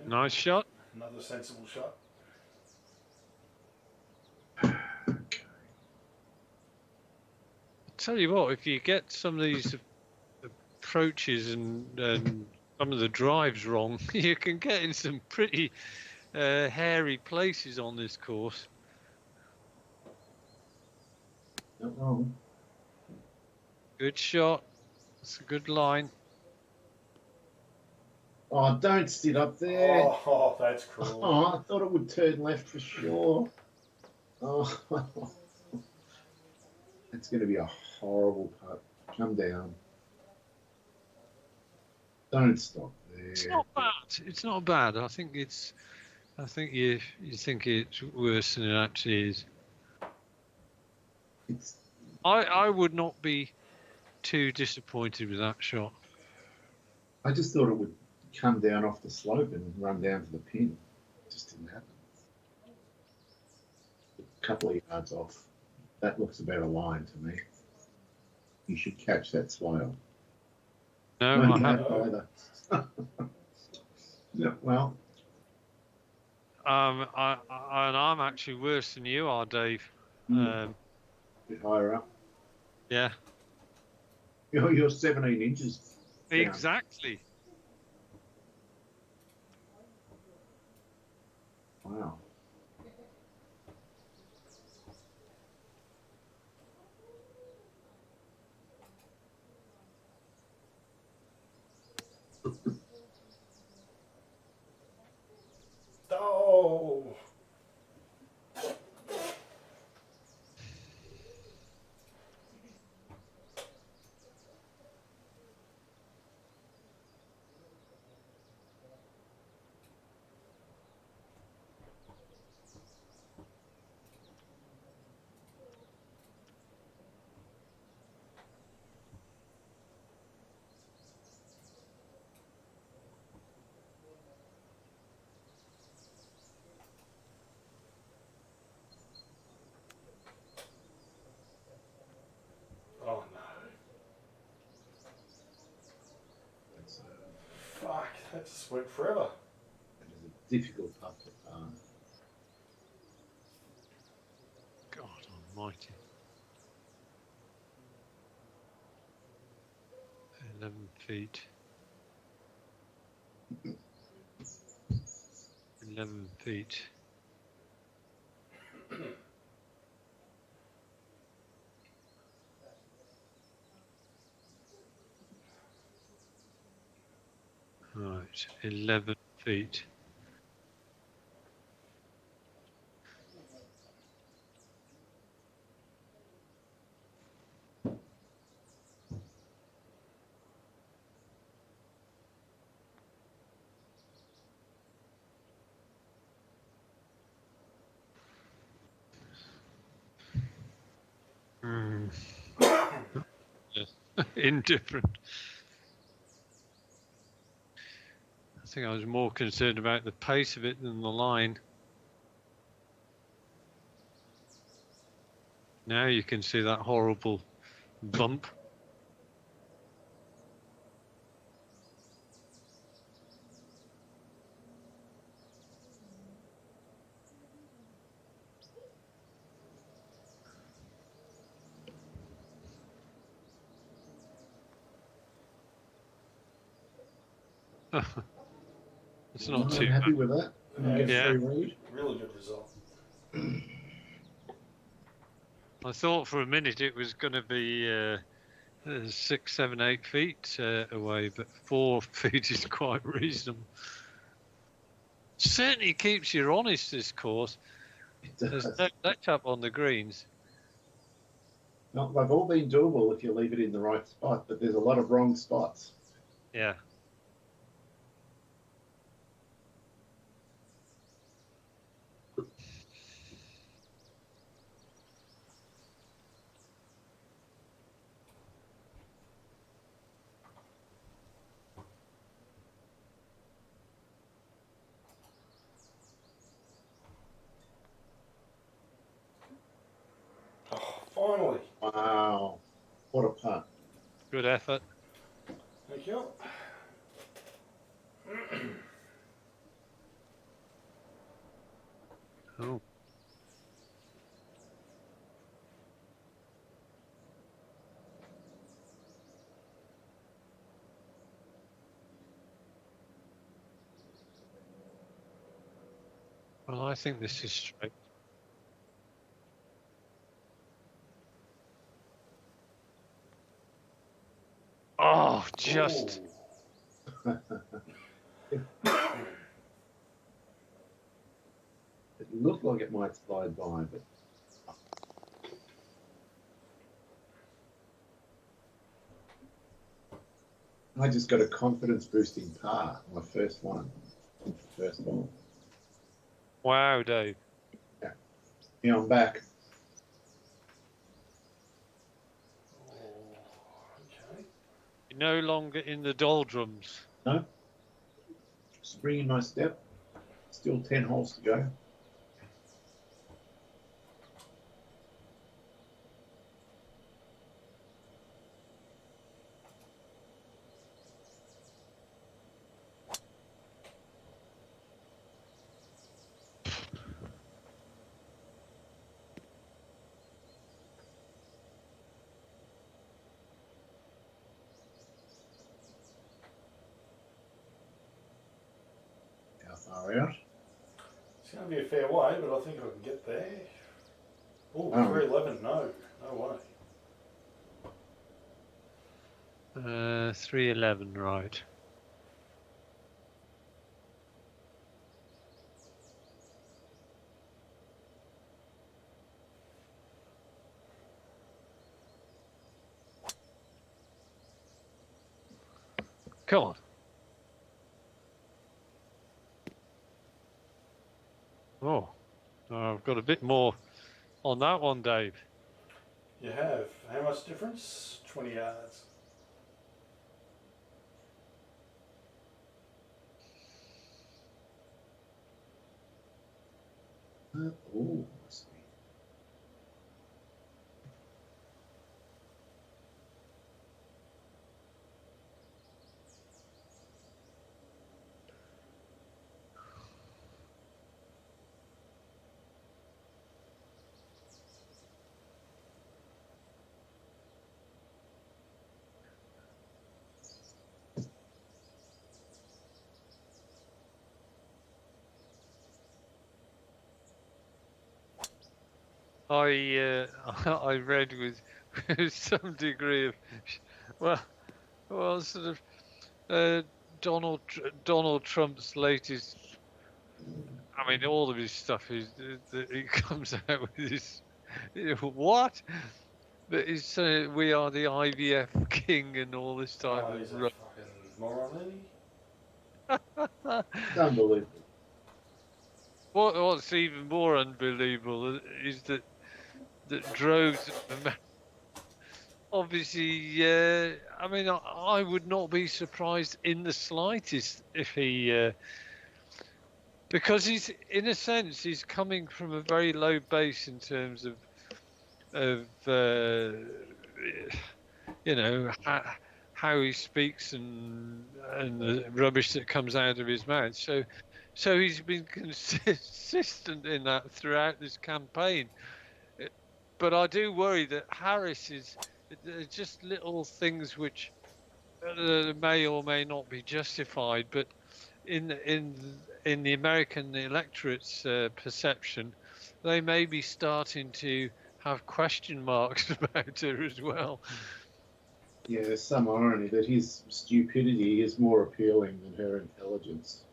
S2: Nice shot.
S3: Another sensible shot.
S2: Tell you what, if you get some of these approaches and some of the drives wrong, you can get in some pretty hairy places on this course.
S1: Not wrong.
S2: Good shot. That's a good line.
S1: Oh, don't sit up there.
S3: Oh, that's cruel.
S1: Oh, I thought it would turn left for sure. Oh, it's going to be a horrible putt. Come down. Don't stop there.
S2: It's not bad. It's not bad. I think you think it's worse than it actually is.
S1: It's,
S2: I would not be too disappointed with that shot.
S1: I just thought it would come down off the slope and run down to the pin. It just didn't happen. A couple of yards off. That looks a better line to me. You should catch that swale.
S2: No,
S1: you
S2: I haven't.
S1: haven't either. No, well,
S2: And I'm actually worse than you are, Dave.
S1: a bit higher up.
S2: Yeah,
S1: You're 17 inches down.
S2: exactly.
S1: Wow.
S3: Oh. Oh, no. Fuck, that just went forever.
S1: That is a difficult putt to par.
S2: God almighty. 11 feet. 11 feet. Right, 11 feet. Hmm. Indifferent. I think I was more concerned about the pace of it than the line. Now you can see that horrible bump. It's not
S1: I'm
S2: too
S1: happy
S2: bad.
S1: with that. And get a
S2: Yeah.
S1: free read.
S3: Really good result.
S2: I thought for a minute it was going to be 6, 7, 8 feet away, but 4 feet is quite reasonable. Certainly keeps you honest, this course.
S1: It
S2: There's
S1: does.
S2: no let up on the greens.
S1: No, they've all been doable if you leave it in the right spot, but there's a lot of wrong spots.
S2: Yeah.
S3: Oh, finally.
S1: Wow. What a putt.
S2: Good effort.
S3: Thank you.
S2: Oh. Well, I think this is straight. Oh, just.
S1: It looked like it might slide by, but I just got a confidence boosting par, my first one, first ball.
S2: Wow, Dave.
S1: Yeah, I'm back.
S3: Okay.
S2: You're no longer in the doldrums.
S1: No, spring in my step. Still 10 holes to go. How far out?
S3: It's going to be a fair way, but I think I can get there. Oh,
S1: Wow.
S3: 311. No way.
S2: 311, right. Come on. Oh, I've got a bit more on that one, Dave.
S3: You have. How much difference? 20 yards.
S1: Oh, I see.
S2: I I read with some degree of well sort of Donald Trump's latest. I mean, all of his stuff is that he comes out with this. What? That is, we are the IVF king and all this type
S3: Oh,
S2: of
S3: he's a
S2: rubbish.
S3: fucking moron, isn't he?
S1: It's unbelievable.
S2: What's even more unbelievable is that droves of obviously. I mean, I would not be surprised in the slightest if he, because he's in a sense he's coming from a very low base in terms of you know how he speaks and the rubbish that comes out of his mouth. So he's been consistent in that throughout this campaign. But I do worry that Harris is just little things which may or may not be justified, but in the American electorate's perception, they may be starting to have question marks about her as well.
S1: Yeah, there's some irony that his stupidity is more appealing than her intelligence.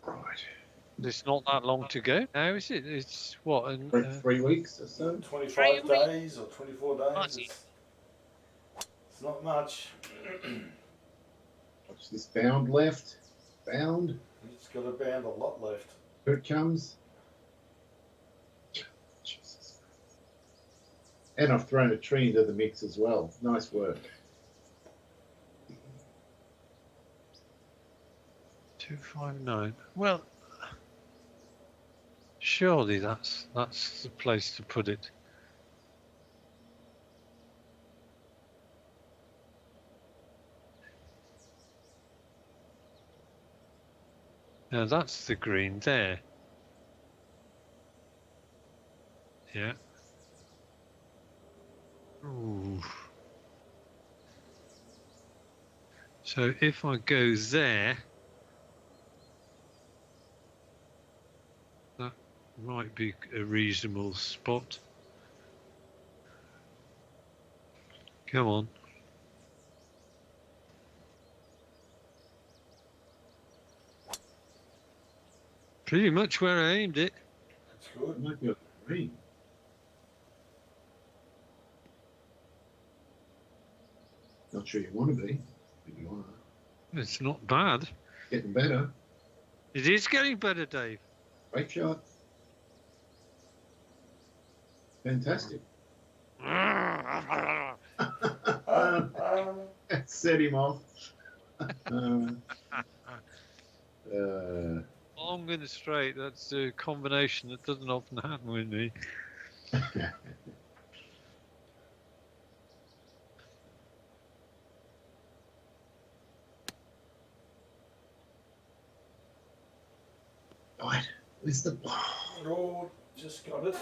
S1: Right.
S2: It's not that long to go now, is it? It's what?
S1: 3 weeks or so.
S3: 25 days or 24 days. It's not much.
S1: Watch this bound left. Bound.
S3: It's got a band a lot left.
S1: Here it comes. Jesus. And I've thrown a tree into the mix as well. Nice work.
S2: 259. Well, surely that's the place to put it. Now that's the green there. Yeah. Ooh. So if I go there, that might be a reasonable spot. Come on. Pretty much where I aimed it.
S3: That's good.
S1: Might be a green. Not sure you want to be, but you are.
S2: It's not bad.
S1: Getting better.
S2: It is getting better, Dave.
S1: Great shot. Fantastic. Set him off.
S2: Long and straight, that's a combination that doesn't often happen with me.
S1: Right, where's the...
S3: Oh, just got it.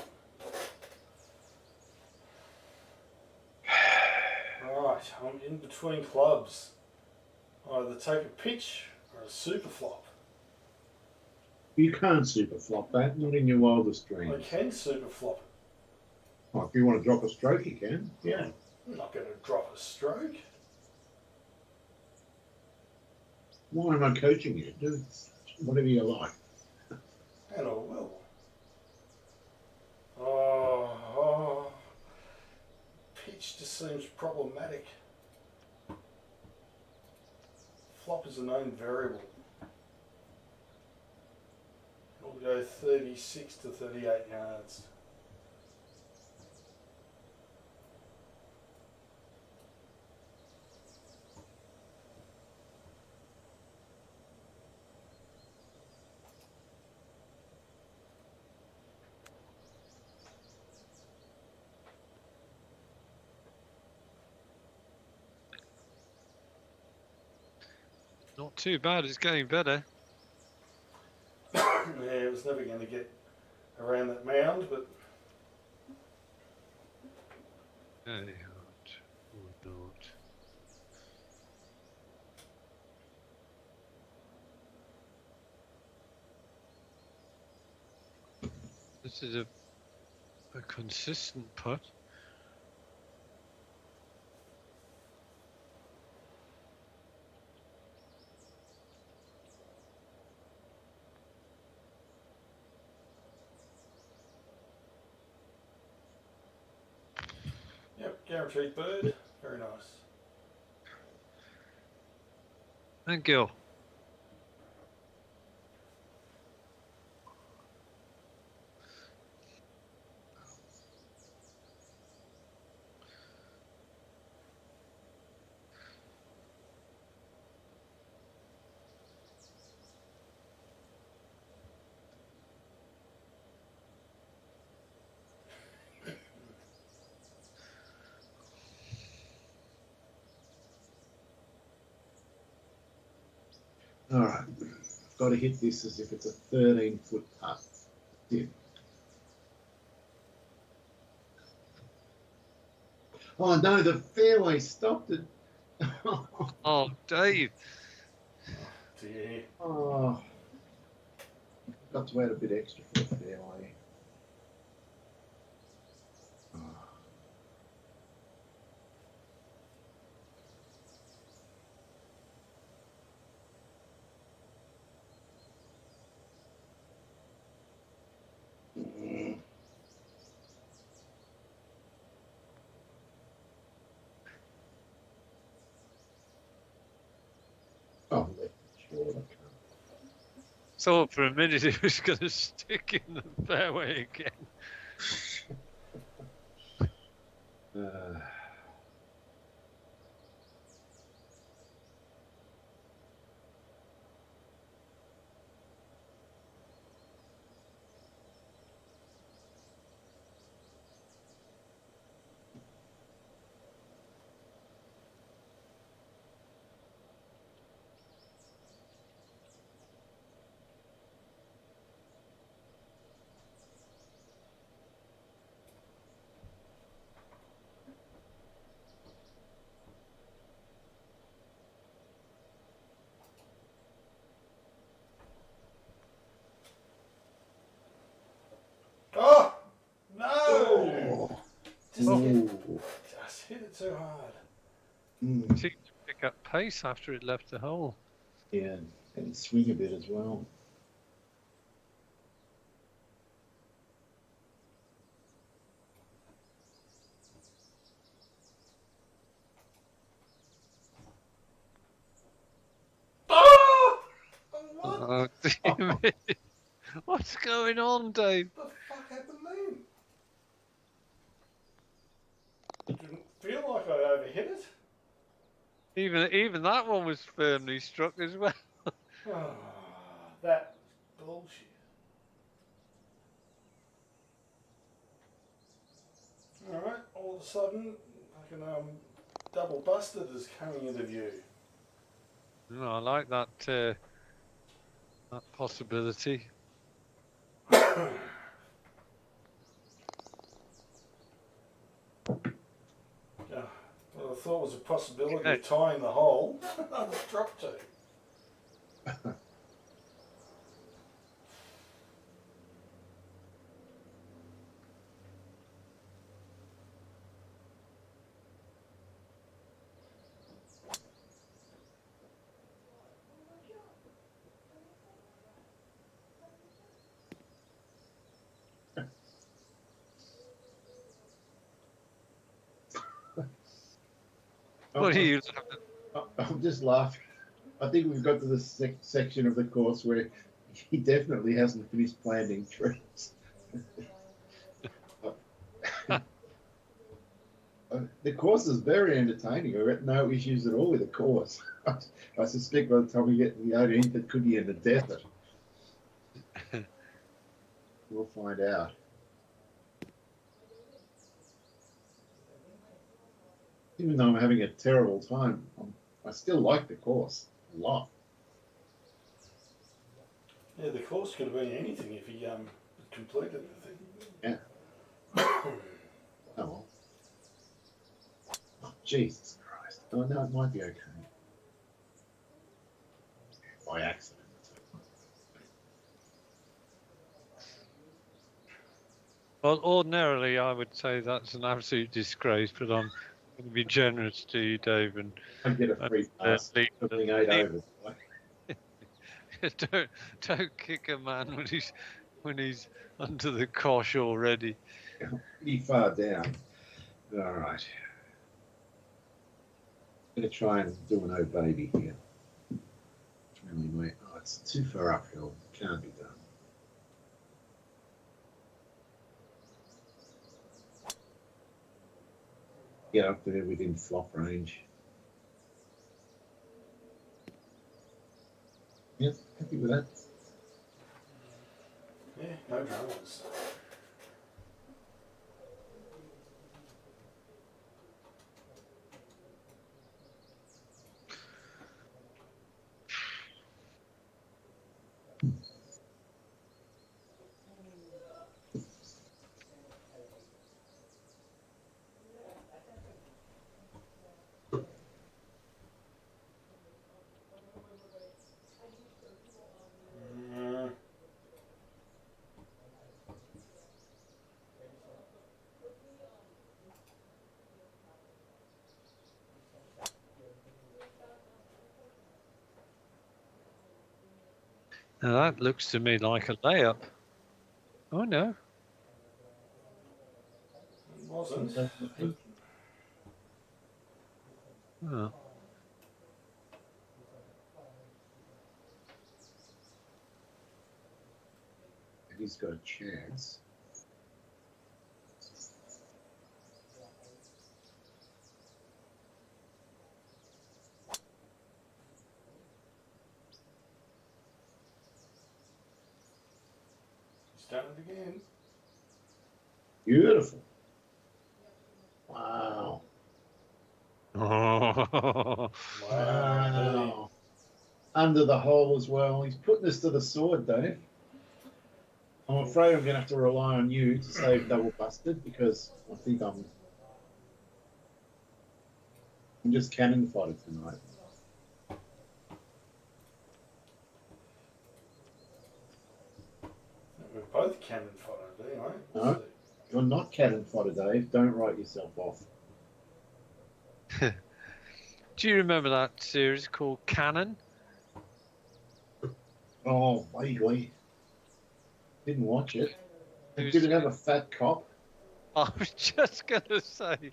S3: Right, I'm in between clubs. Either take a pitch or a super flop.
S1: You can't super flop that, not in your wildest
S3: I
S1: dreams.
S3: can super flop it.
S1: Oh, if you want to drop a stroke, you can. Yeah.
S3: I'm not going to drop a stroke.
S1: Why am I coaching you? Do whatever you like.
S3: And I will. Oh, pitch just seems problematic. Flop is a known variable. We'll go 36 to 38 yards.
S2: Not too bad, it's getting better.
S3: Yeah, it was never going to get around that mound, but
S2: Or not. This is a consistent putt.
S3: Guaranteed bird. Very nice.
S2: Thank you.
S1: All right. I've got to hit this as if it's a 13-foot putt. Yeah. Oh no, the fairway stopped it.
S2: Oh, Dave.
S3: Dear.
S1: Oh, got to add a bit extra for the fairway. Oh. Mm. Oh, left short. I can't.
S2: Thought for a minute it was going to stick in the fairway again.
S3: Oh no!
S1: Oh.
S3: Just,
S1: Ooh.
S3: just hit it too hard.
S1: Mm.
S2: Seemed to pick up pace after it left the hole.
S1: Yeah, and swing a bit as well.
S3: Oh! What
S2: Oh, damn it. What's going on, Dave?
S3: the fuck happened then? Didn't feel like I overhit it.
S2: Even that one was firmly struck as well.
S3: Oh, that bullshit. Alright, all of a sudden, fucking double busted is coming into view.
S2: No, I like that that possibility.
S3: Yeah, what I thought was a possibility
S2: Hey.
S3: of tying the hole, I was dropped to.
S2: What are you?
S1: I'm just laughing. I think we've got to the section of the course where he definitely hasn't finished planting trees. The course is very entertaining. I've got no issues at all with the course. I suspect by the time we get to the 18th, it could be in the desert. We'll find out. Even though I'm having a terrible time, I still like the course a lot.
S3: Yeah, the course could have been anything if he completed the thing.
S1: Yeah. Oh well. Oh, Jesus Christ. Oh no, it might be okay. By accident.
S2: Well, ordinarily I would say that's an absolute disgrace, but I'm going to be generous to you, Dave, and
S1: I get a free pass for being 8 overs.
S2: don't kick a man when he's under the cosh already.
S1: Pretty far down. All right. I'm going to try and do an O baby here. It's really weird. Oh, it's too far uphill. Can't be done. Get up there within flop range. Yep, happy with that.
S3: Yeah, no dramas. Mm,
S2: Now that looks to me like a layup. Oh no.
S3: it wasn't.
S2: Oh.
S1: He's got a chance.
S3: He's done it again.
S1: Beautiful. Wow.
S3: Wow.
S1: Wow. Under the hole as well. He's putting us to the sword, Dave. I'm afraid I'm going to have to rely on you to save double busted because I think I'm just cannon fodder tonight.
S3: We're both cannon fodder, anyway.
S1: No, you're not cannon fodder, Dave. Don't write yourself off.
S2: Do you remember that series called Cannon?
S1: Oh, vaguely. Didn't watch it.
S2: Who's-
S1: Did it have a fat cop?
S2: I was just gonna say.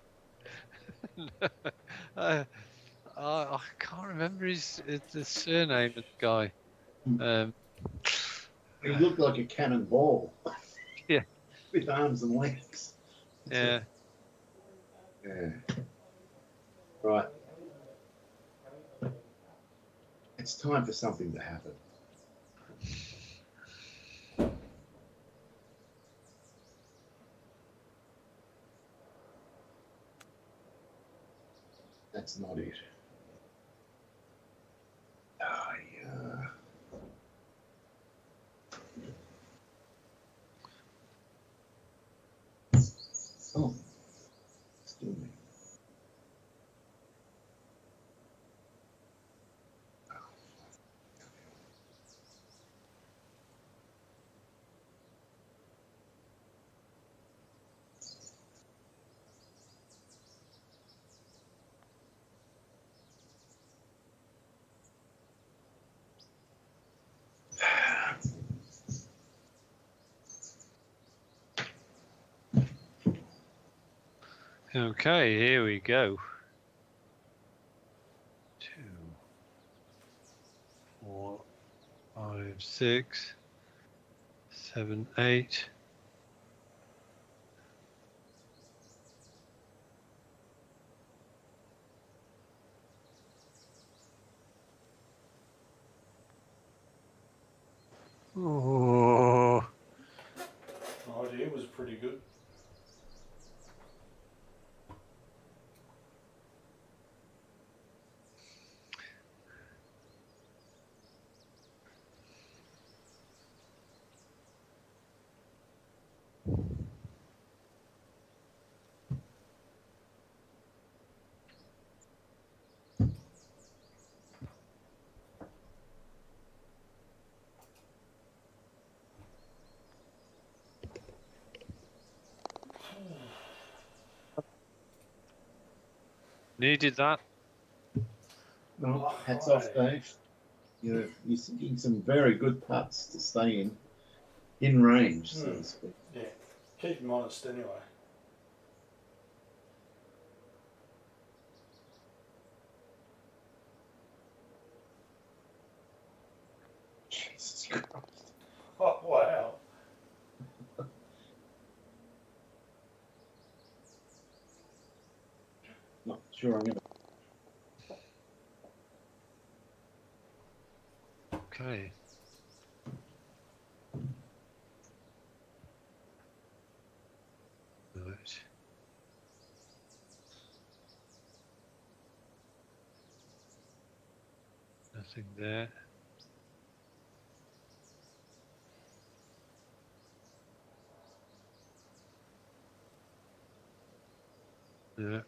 S2: I can't remember the surname of the guy.
S1: He looked like a cannonball.
S2: Yeah.
S1: With arms and legs.
S2: Yeah.
S1: Yeah. Right. It's time for something to happen. That's not it. Oh, yeah. Oh, still me.
S2: Okay, here we go. 2, 4, 5, 6, 7, 8. Oh,
S3: The idea was pretty good.
S2: needed that.
S1: No, hats off, Dave. You're sinking some very good putts to stay in range, so to speak.
S3: Yeah, keep him honest anyway.
S1: Not sure I'm going to.
S2: Okay. Right. Nothing there. Yeah.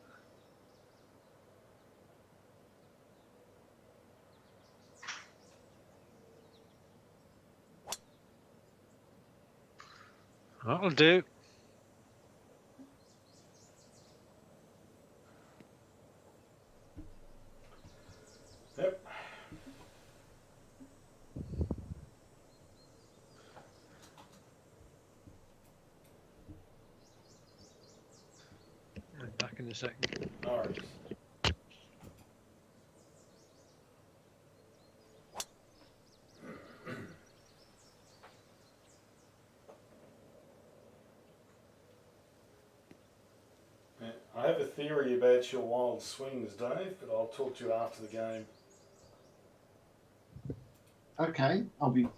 S2: That'll do.
S3: Yep.
S2: I'm back in a second.
S3: All right. Yeah, I have a theory about your wild swings, Dave, but I'll talk to you after the game.
S1: Okay, I'll be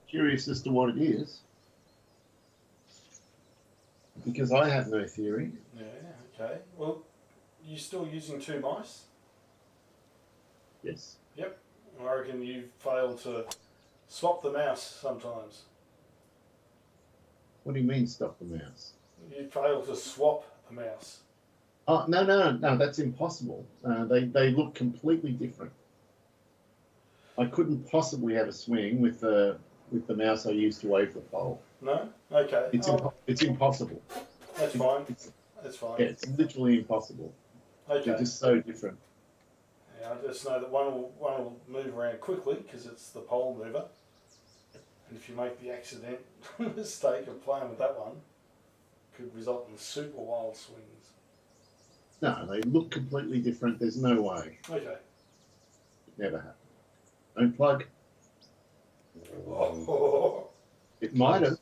S1: curious as to what it is. Because I have no theory.
S3: Yeah, okay. Well, you still using 2 mice?
S1: Yes.
S3: Yep. I reckon you fail to swap the mouse sometimes.
S1: What do you mean stop the mouse?
S3: You fail to swap the mouse.
S1: Oh, no, that's impossible. They look completely different. I couldn't possibly have a swing with the mouse I used to wave the pole.
S3: No? Okay.
S1: It's impossible.
S3: That's fine. That's fine.
S1: Yeah, it's literally impossible.
S3: Okay.
S1: They're just so different.
S3: Yeah, I just know that one will move around quickly because it's the pole mover. And if you make the accident mistake of playing with that one, it could result in super wild swings.
S1: No, they look completely different. There's no way.
S3: Okay.
S1: It never happened. Don't plug.
S3: Oh.
S1: It might have.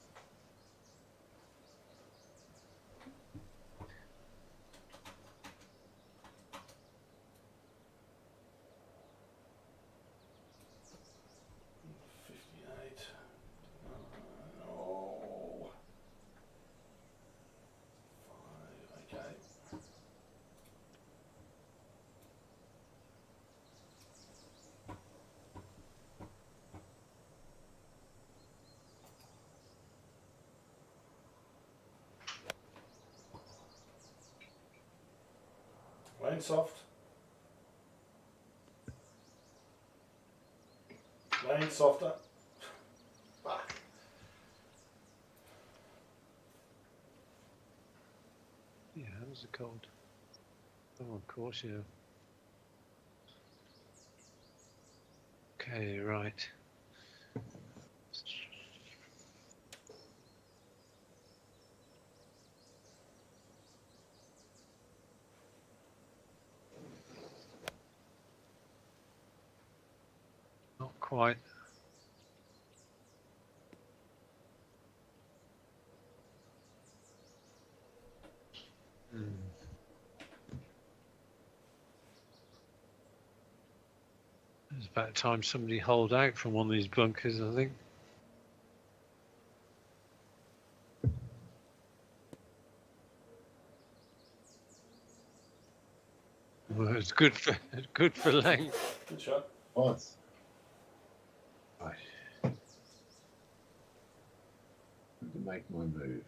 S3: Oh. 5, okay. Lane soft. Lane softer. Fuck.
S2: Yeah, hands are cold. Oh, of course, yeah. Okay, right. Not quite. It's about time somebody holed out from one of these bunkers, I think. Well, it's good for length.
S3: Good shot.
S1: Odds.
S2: Right.
S1: Time to make my move.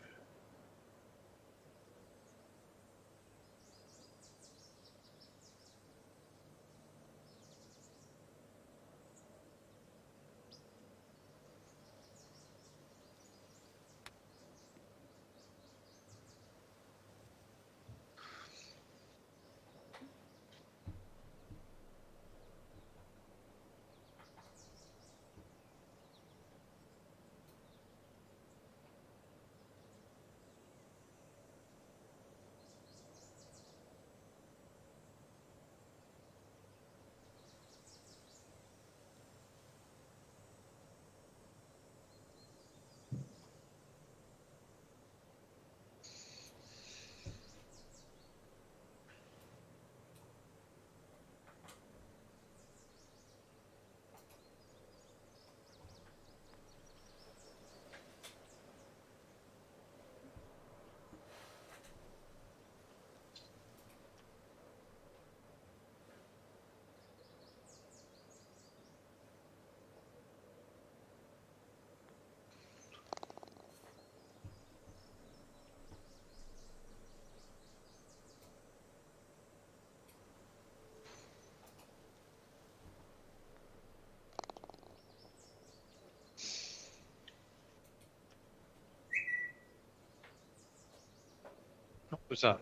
S2: What's that?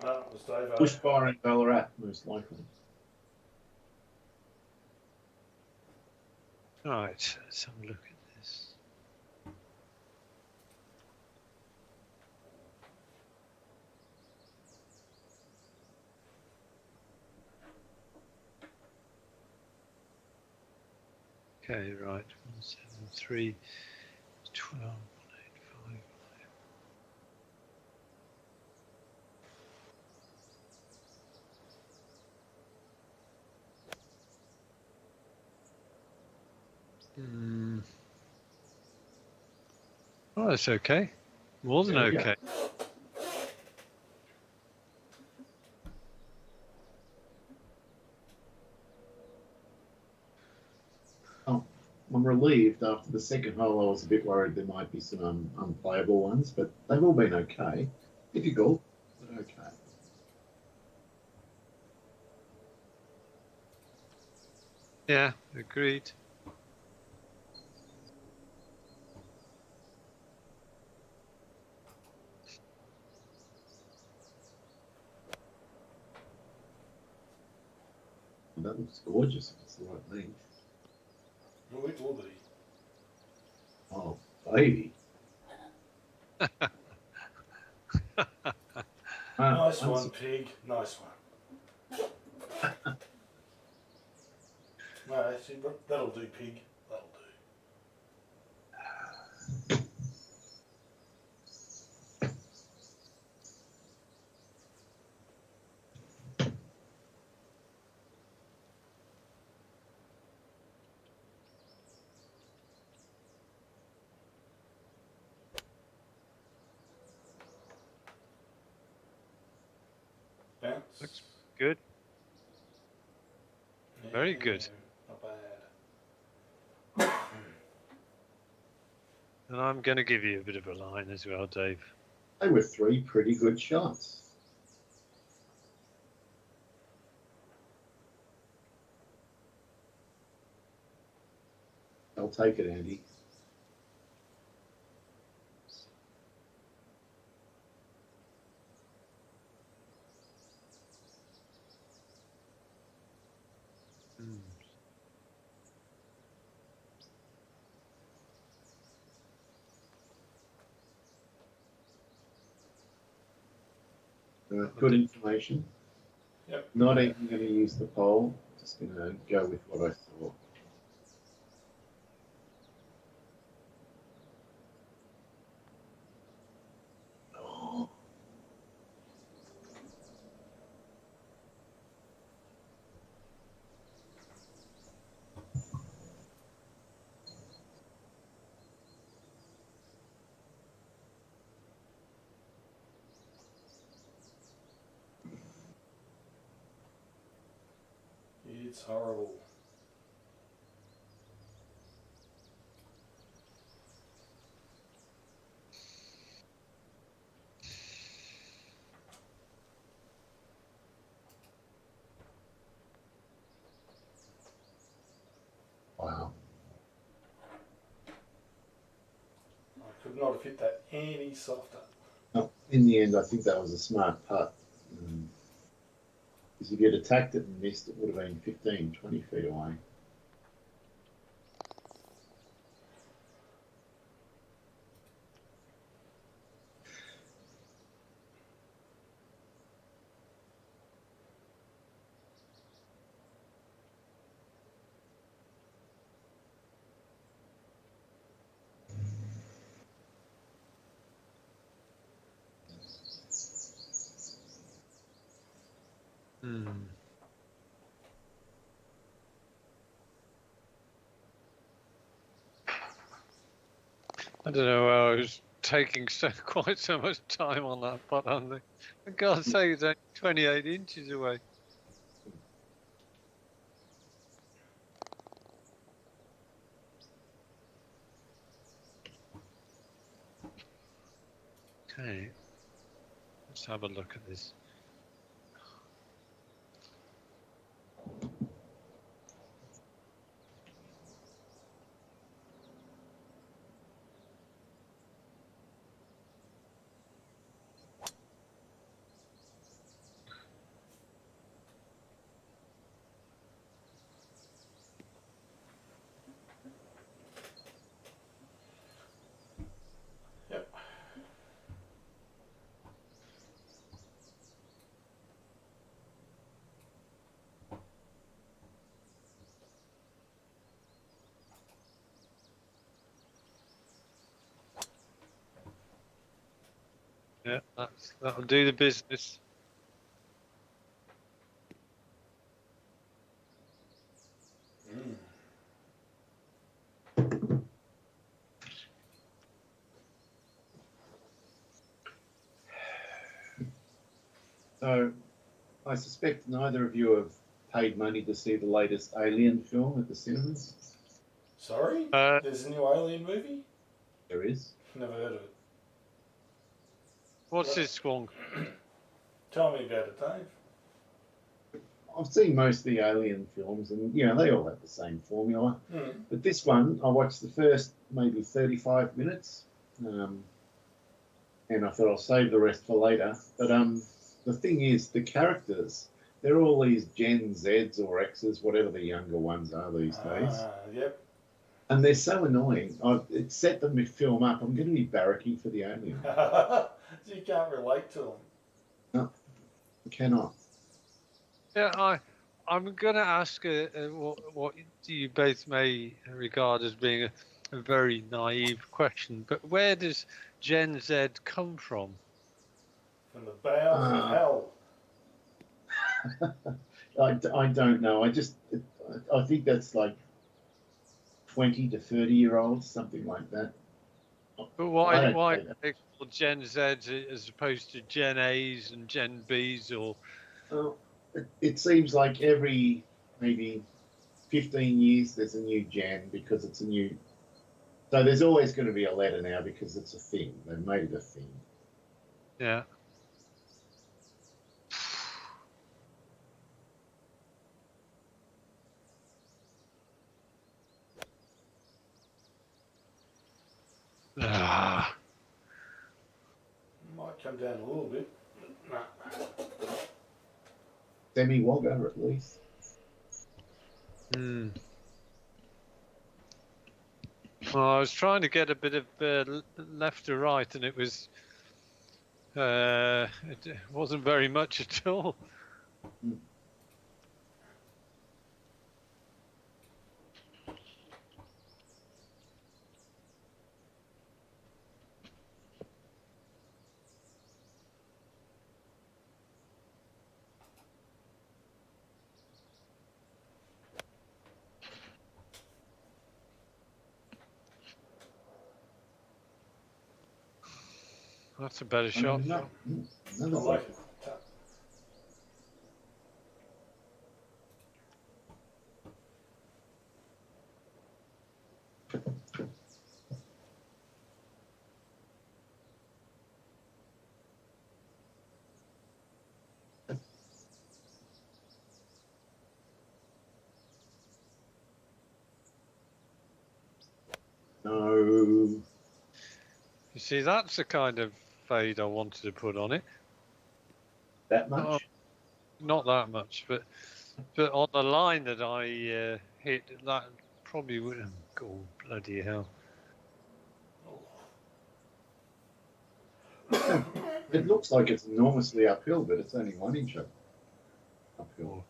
S3: No, it was Dave.
S1: Bushfire in Ballarat, most likely.
S2: Right, let's have a look at this. Okay, right. 173, 12, 185. Oh, that's okay. More than
S1: Yeah.
S2: okay.
S1: Oh, I'm relieved. After the second hole, I was a bit worried there might be some unplayable ones, but they've all been okay. Difficult, but okay.
S2: Yeah, agreed.
S1: That looks gorgeous if it's the right length.
S3: Oh, it will be.
S1: Oh, baby.
S3: Nice one, pig. Nice one. No, actually, that'll do, pig. That'll do. Bounce.
S2: Looks good.
S3: Yeah,
S2: Very good.
S3: Not bad.
S2: And I'm going to give you a bit of a line as well, Dave.
S1: They were three pretty good shots. I'll take it, Andy. Good information.
S3: Yep.
S1: Not even going to use the poll. Just going to go with what I thought. Oh.
S3: It's horrible.
S1: Wow.
S3: I could not have hit that any softer.
S1: No, in the end, I think that was a smart putt. Because if you'd attacked it and missed, it would have been 15, 20 feet away.
S2: I don't know why I was taking quite so much time on that putt. For God's sake, it's only 28 inches away. Okay, let's have a look at this. Yeah, that'll do the business.
S3: Mm.
S1: So I suspect neither of you have paid money to see the latest Alien film at the cinemas.
S3: Sorry?
S2: Uh,
S3: There's a new Alien movie?
S1: There is.
S3: Never heard of it.
S2: What's this one?
S3: Tell me about it, Dave.
S1: I've seen most of the Alien films, and they all have the same formula.
S3: Mm.
S1: But this one, I watched the first maybe 35 minutes, and I thought I'll save the rest for later. But the thing is, the characters, they're all these Gen Zs or Xs, whatever the younger ones are these days.
S3: Yep.
S1: And they're so annoying. It set the film up. I'm going to be barracking for the Alien.
S3: So you can't relate to them.
S1: No, I cannot.
S2: Yeah, I'm going to ask what you both may regard as being a very naive question, but where does Gen Z come from?
S3: From the bowels of hell.
S1: I don't know. I think that's like 20 to 30-year-olds, something like that.
S2: But why they call Gen Z as opposed to Gen A's and Gen B's or?
S1: Well, it seems like every maybe 15 years there's a new gen because it's a new. So there's always going to be a letter now because it's a thing. They've made it a thing.
S2: Yeah. Ah.
S3: Might come down a little bit. Nah.
S1: Semi-wogger at least.
S2: Hmm. Well, I was trying to get a bit of left to right, and it wasn't very much at all. That's a better shot.
S3: I like it.
S1: No.
S2: You see, that's the kind of fade I wanted to put on it.
S1: That much?
S2: Not that much, but on the line that I hit, that probably would. Oh, bloody hell!
S1: It looks like it's enormously uphill, but it's only 1 inch uphill.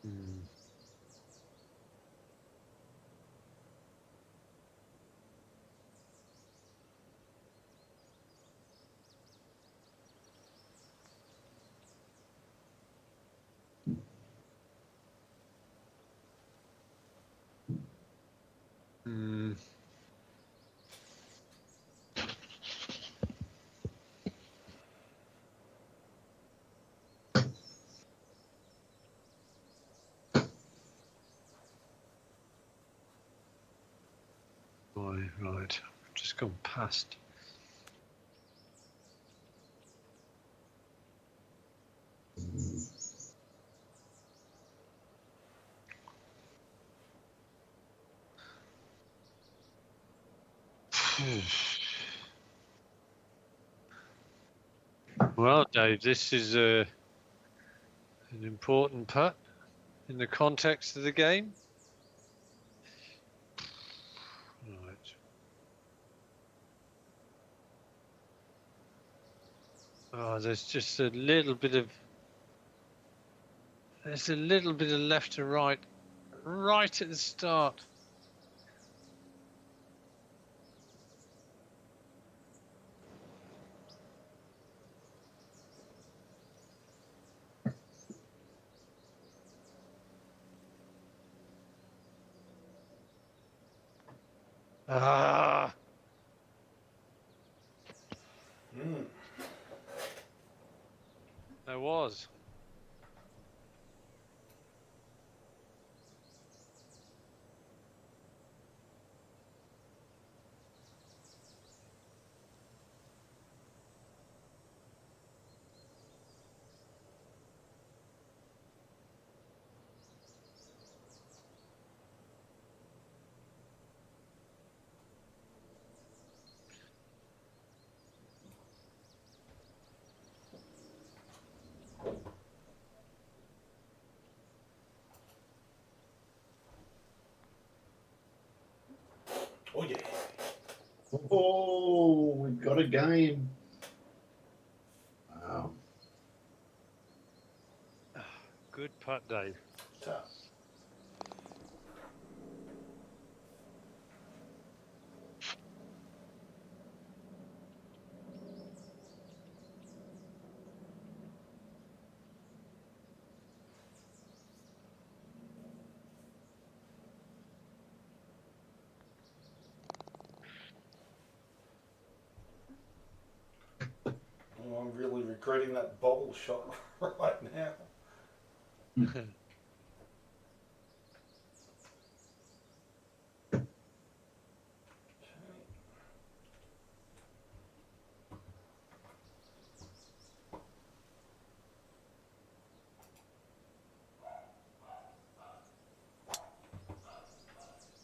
S2: Hmm. Hmm. Right. Just gone past. Well, Dave, this is an important putt in the context of the game. Right. Oh, there's just a little bit of There's a little bit of left to right at the start. Ah, there was.
S3: Oh yeah.
S1: Oh, we've got a game. Wow.
S2: Good putt, Dave.
S3: Tough. Oh, I'm really regretting that bobble shot right now.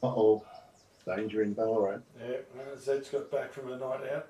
S1: Uh-oh. Danger in Ballarat.
S3: Yeah, Zed's got back from a night out.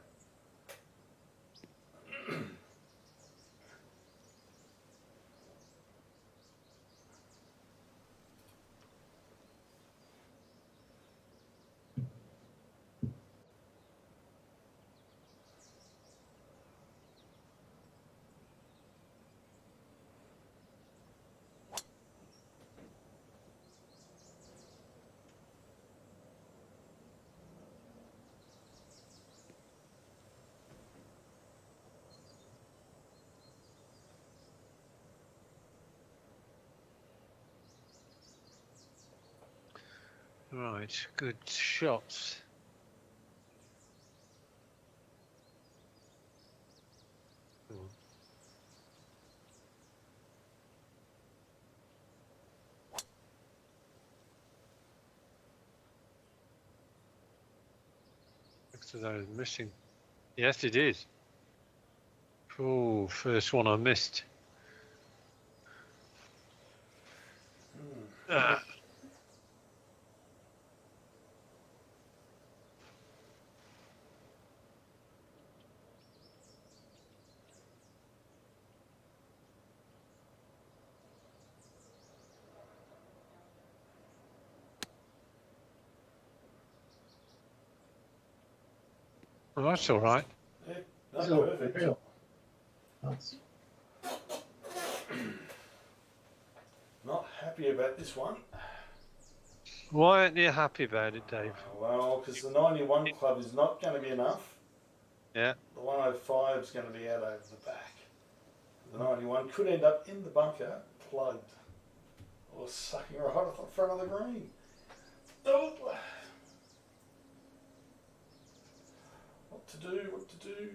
S2: Right, good shots. Next to those missing. Yes, it is. Oh, first one I missed. Well, that's all right.
S3: Yeah, no,
S1: So,
S3: perfect.
S1: real. That's
S3: Not happy about this one.
S2: Why aren't you happy about it, Dave?
S3: Well, because the 91 club is not going to be enough.
S2: Yeah.
S3: The 105 is going to be out over the back. The 91 could end up in the bunker, plugged, or sucking right off the front of the green. Oh. What to do? What to do?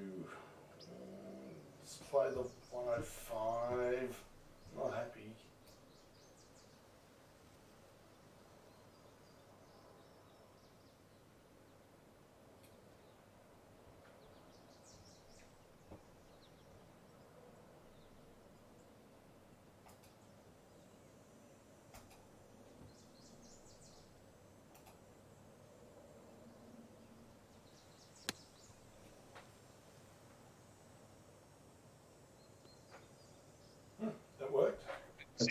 S3: Let's play the 105. Not happy. That worked.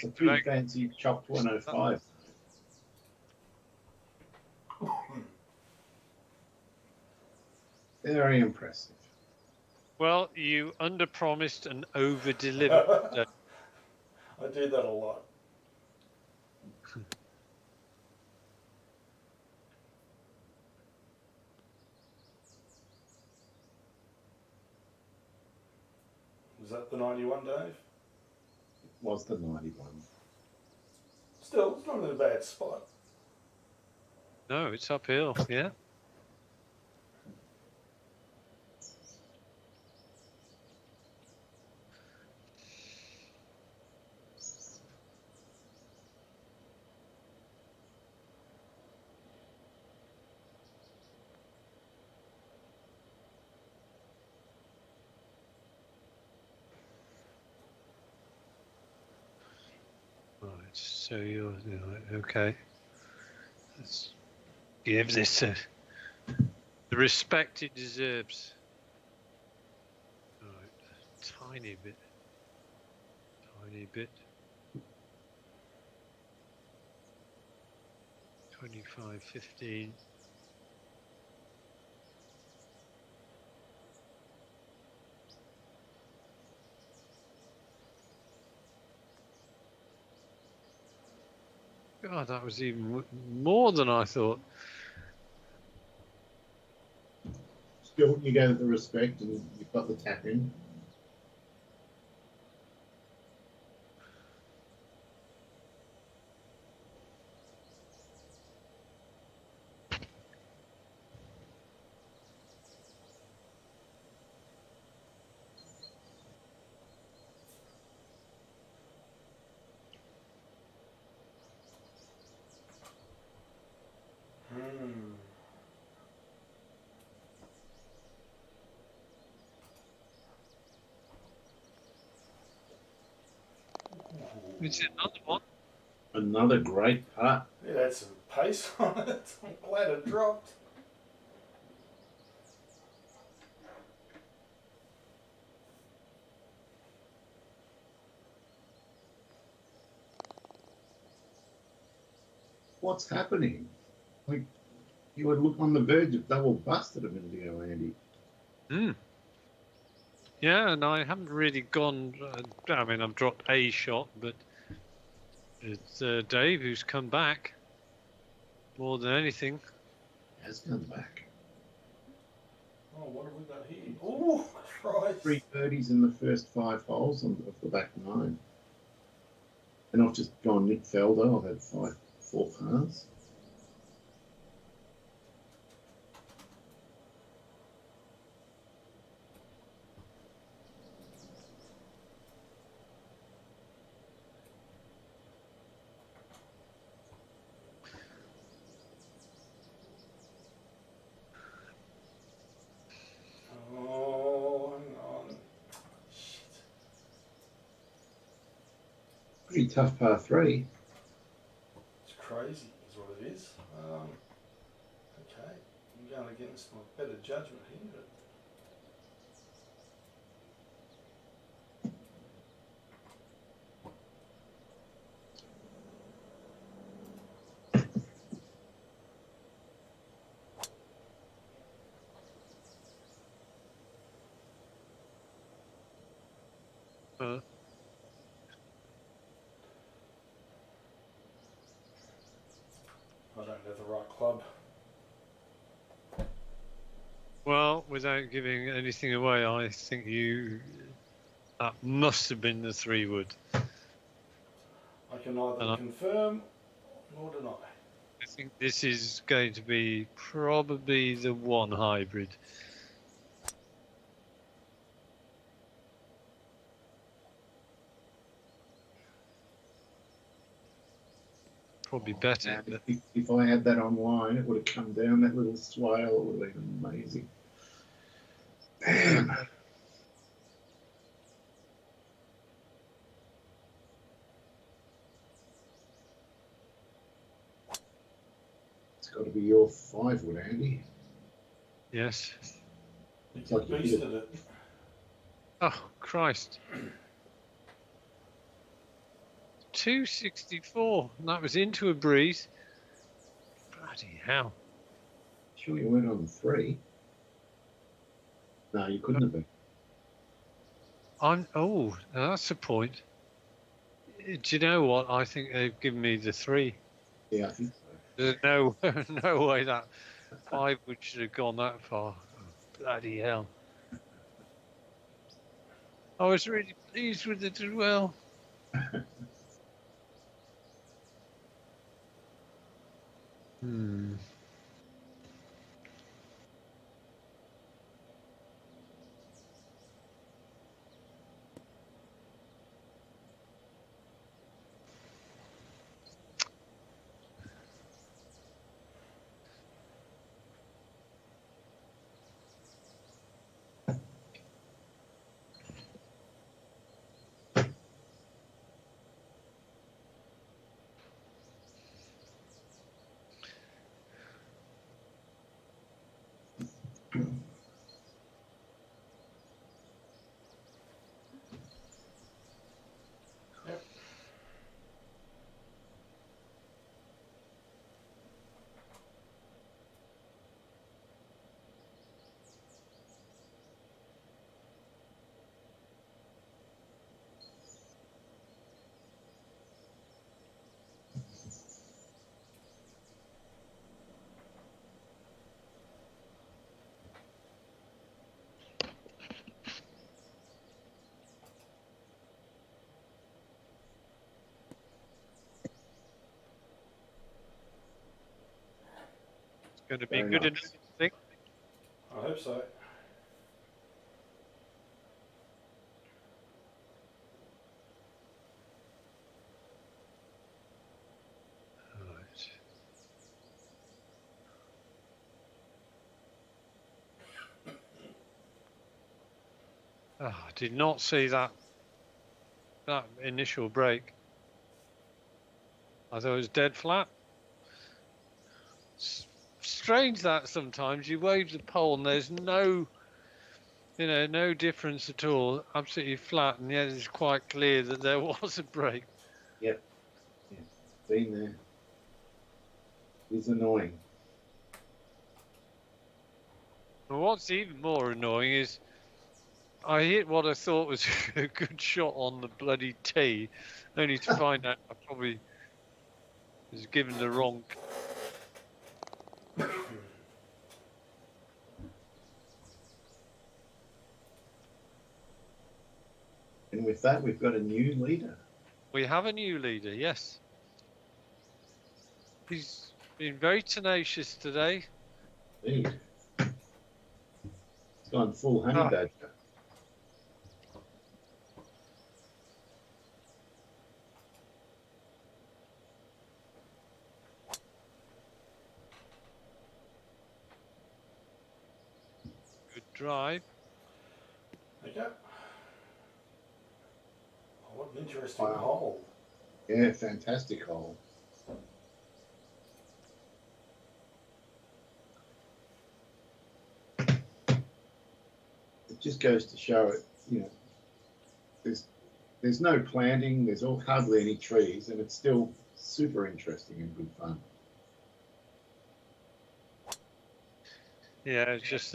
S1: a pretty fancy chopped 105. Very impressive.
S2: Well, you under-promised and over-delivered.
S3: I do that a lot. Is that the 91, Dave?
S1: It was the 91.
S3: Still, it's not in a bad spot.
S2: No, it's uphill. Yeah. Right. So you're okay. Let's give this the respect it deserves. Right. Tiny bit. Tiny bit. 25.15. God, that was even more than I thought.
S1: Still, you go to the respect and you've got the tap in.
S2: Is it another one?
S1: Another great putt.
S3: It had some pace on it. I'm glad it dropped.
S1: What's happening? Like, you would look on the verge of double busted a minute ago, Andy.
S2: Yeah, and I haven't really gone. I mean, I've dropped a shot, but it's Dave who's come back more than anything.
S1: Has come back.
S3: Oh, what have we got here? Oh, Christ.
S1: 3 birdies in the first 5 holes of the back 9. And I've just gone Nick Felder. I've had 4 pars.
S3: Oh, hang on. Shit.
S1: Pretty tough par 3.
S3: It's crazy, is what it is. Okay, I'm going against my better judgment here, but I don't have the right club.
S2: Well, without giving anything away, I think that must have been the 3-wood.
S3: I can neither
S2: And
S3: confirm nor deny.
S2: I think this is going to be probably the 1 hybrid. Probably better.
S1: But if I had that online, it would have come down that little swale. It would have been amazing. Damn. It's got to be your 5-wood, Andy.
S2: Yes.
S1: It's like you
S3: Beasted it.
S2: Oh, Christ. 264. That was into a breeze. Bloody hell.
S1: Sure you weren't on the 3? No, you couldn't have been.
S2: Oh, that's a point. Do you know what? I think they've given me the 3.
S1: Yeah, I think so.
S2: There's no way that 5-wood should have gone that far. Oh, bloody hell. I was really pleased with it as well. Hmm.
S3: Yep.
S2: It's going to be
S1: Very
S2: good
S1: nice.
S2: enough, I think.
S3: I hope so.
S2: Right. Oh, I did not see that initial break. I thought it was dead flat. Strange that sometimes you wave the pole and there's no, no difference at all, absolutely flat, and yet it's quite clear that there was a break.
S1: Yep. Yeah. Been there. It's annoying.
S2: And what's even more annoying is I hit what I thought was a good shot on the bloody tee, only to find out I probably was given the wrong.
S1: And with that, we've got a new leader.
S2: We have a new leader, yes. He's been very tenacious today.
S1: Indeed. It's gone full honey
S2: Ah.
S1: badger.
S2: Good drive.
S3: Okay. Oh, what an interesting
S1: Wow.
S3: hole.
S1: Yeah, fantastic hole. It just goes to show it, there's no planting, there's hardly any trees, and it's still super interesting and good fun.
S2: Yeah, it's just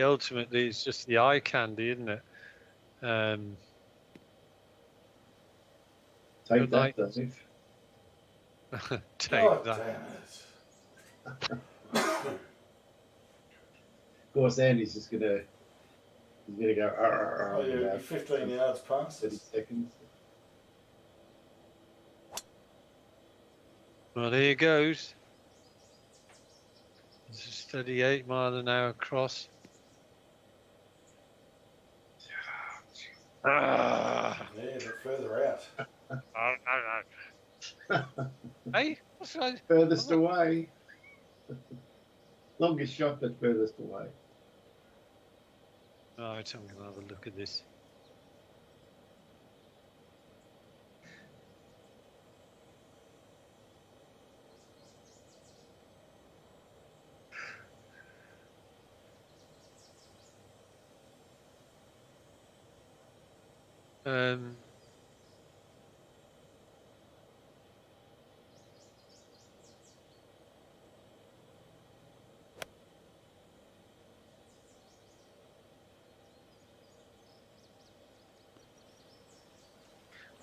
S2: ultimately it's just the eye candy, isn't it?
S1: Take
S2: Good
S1: that,
S2: night.
S1: Dave.
S2: Take
S3: God
S2: that.
S3: damn it.
S1: Of course, Andy's just gonna go
S3: Oh,
S1: in
S3: you're
S1: about
S3: 15 yards past
S1: 30
S3: us.
S1: seconds.
S2: Well, here goes. It's a steady 8 mile an hour cross. Ah.
S3: Yeah, but further out.
S2: Hey, what's that?
S1: Furthest away. Longest shot, but furthest away.
S2: Right, I'm going to have a look at this.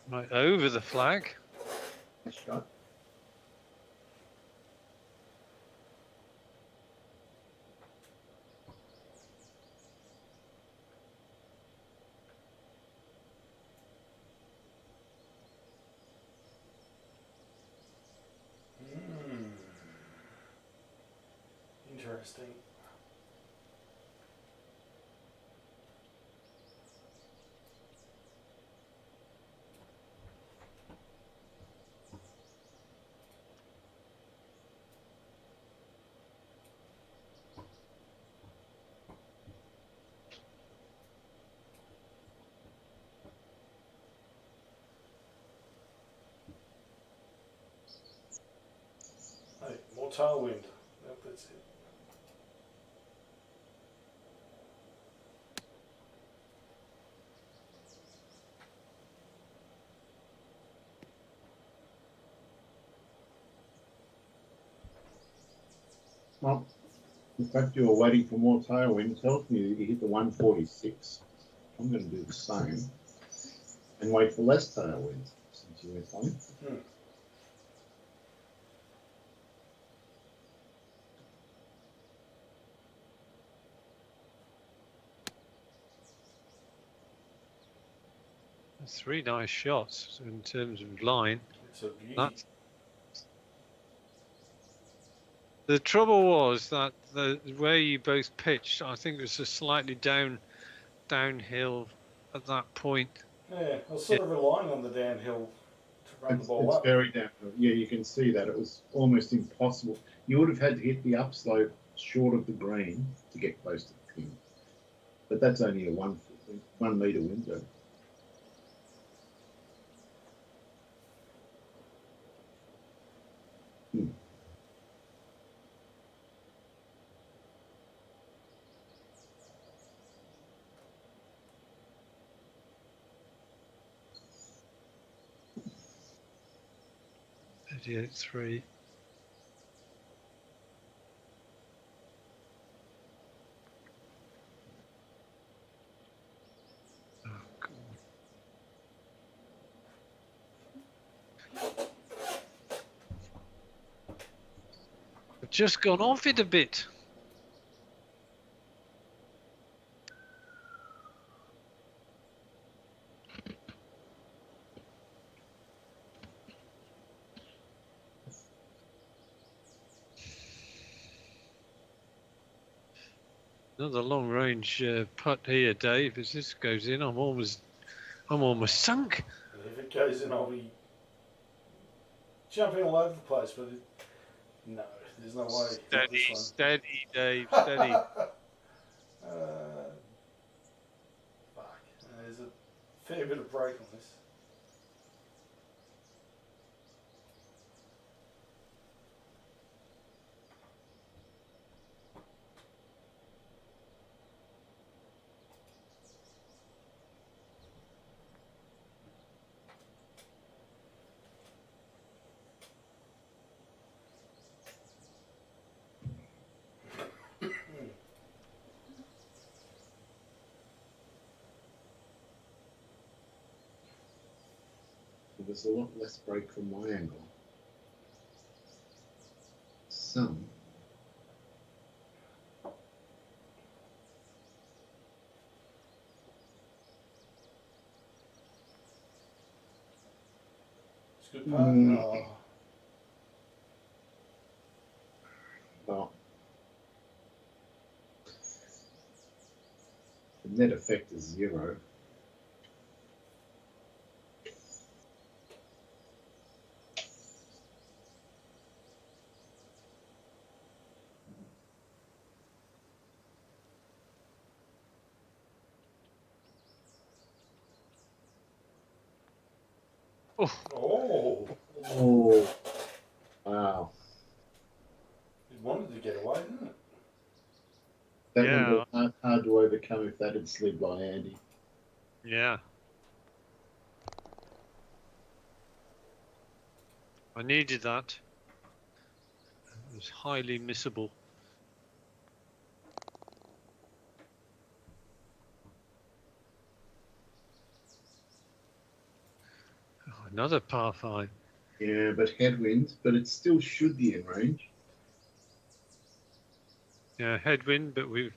S2: Right, over the flag.
S1: Nice shot.
S3: Interesting. Hey, more tailwind. Yep, that's it.
S1: Well, the fact you were waiting for more tailwind tells me that you hit the 146. I'm going to do the same and wait for less tailwind since you went on.
S2: Three nice shots in terms of line.
S3: It's a beauty.
S2: That's the trouble was that the way you both pitched, I think it was a slightly downhill at that point.
S3: Yeah, I was sort of relying on the downhill to run the ball
S1: It's
S3: up.
S1: very downhill. Yeah, you can see that. It was almost impossible. You would have had to hit the upslope short of the green to get close to the pin. But that's only a 1 metre window. Hmm.
S2: .38.3. Oh, God. I've just gone off it a bit. Another long range putt here, Dave. As this goes in, I'm almost sunk.
S3: If it goes in, I'll be jumping all over the place, but no, there's no way. Not this one.
S2: Steady, Dave, steady.
S3: Fuck. There's a fair bit of break on this.
S1: There's a lot less break from my angle. Some.
S3: It's a good part. Oh.
S1: Well, the net effect is 0.
S3: Oh.
S1: Oh, wow.
S3: It wanted to get away, didn't it?
S1: That
S2: Yeah.
S1: would have been hard to overcome if that had slid by Andy.
S2: Yeah. I needed that. It was highly missable. Oh, another par 5.
S1: Yeah, but headwinds, but it still should be in range.
S2: Yeah, headwind, but we've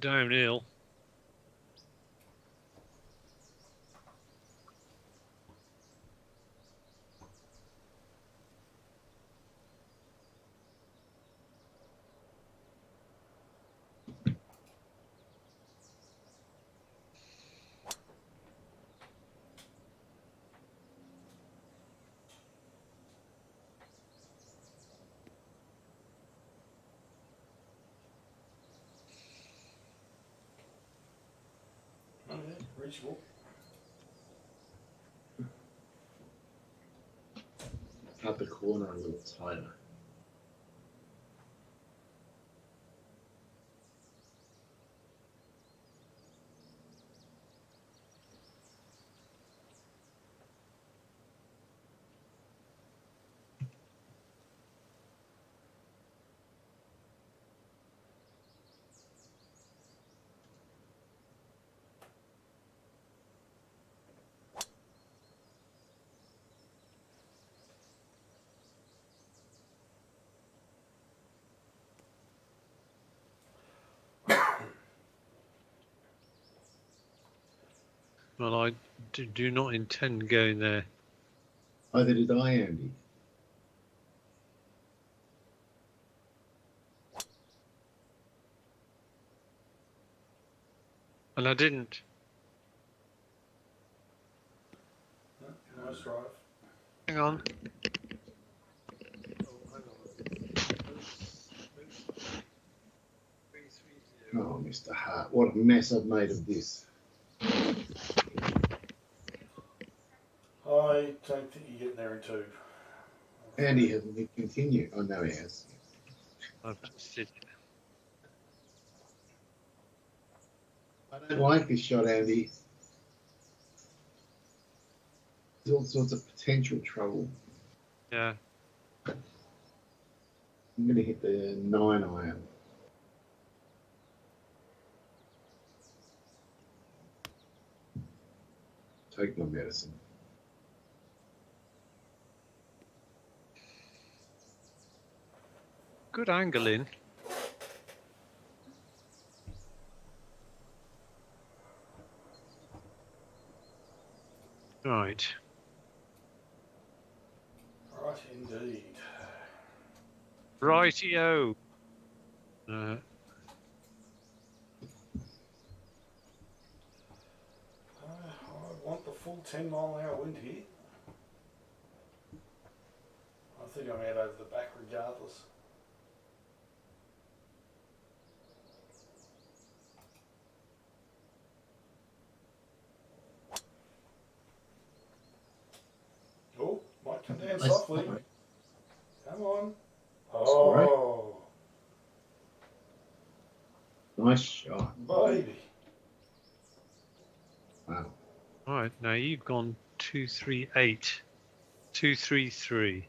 S2: downhill.
S3: reachable.
S1: Cut the corner a little tighter.
S2: Well, I do not intend going there.
S1: Either did I, Andy.
S2: And I didn't.
S3: Nice drive.
S2: Hang on.
S1: Oh, Mr. Hart, what a mess I've made of this.
S3: I don't think you get there in two.
S1: Andy hasn't been continued. Oh, no, he has.
S2: I've just did.
S1: I don't like this shot, Andy. There's all sorts of potential trouble.
S2: Yeah.
S1: I'm going to hit the 9-iron. Take my medicine.
S2: Good angle in. Right.
S3: Right, indeed.
S2: Rightio.
S3: I want the full 10-mile-an-hour wind here. I think I'm out over the back regardless. Oh, might come down softly. Come on. Oh,
S1: Nice shot.
S3: baby.
S1: Wow.
S2: All right. Now you've gone 238. 233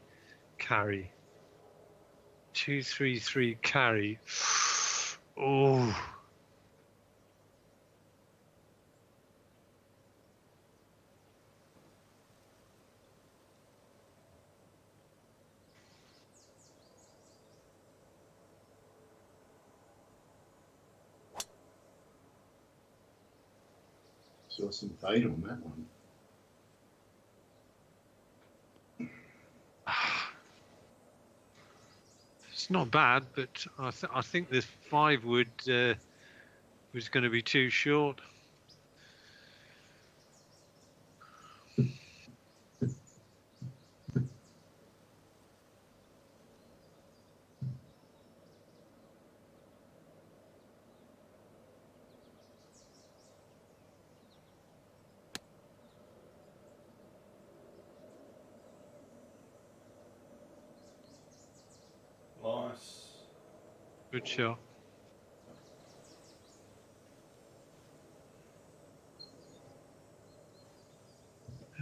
S2: carry. 233 carry. Oh.
S1: Saw some fade on that one.
S2: It's not bad, but I think this 5 wood was going to be too short.
S3: Nice.
S2: Good shot.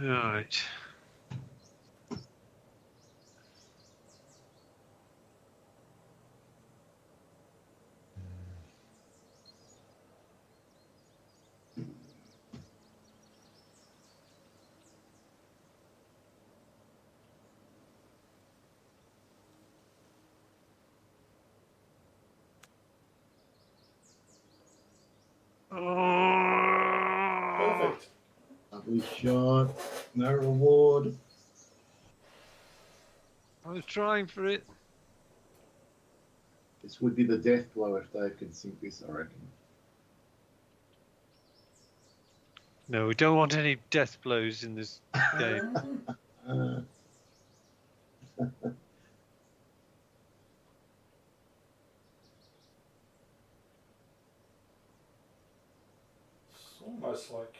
S2: All right. Oh,
S3: Perfect.
S1: Lovely shot. No reward.
S2: I was trying for it.
S1: This would be the death blow if Dave could sink this, I reckon.
S2: No, we don't want any death blows in this game.
S3: It's almost like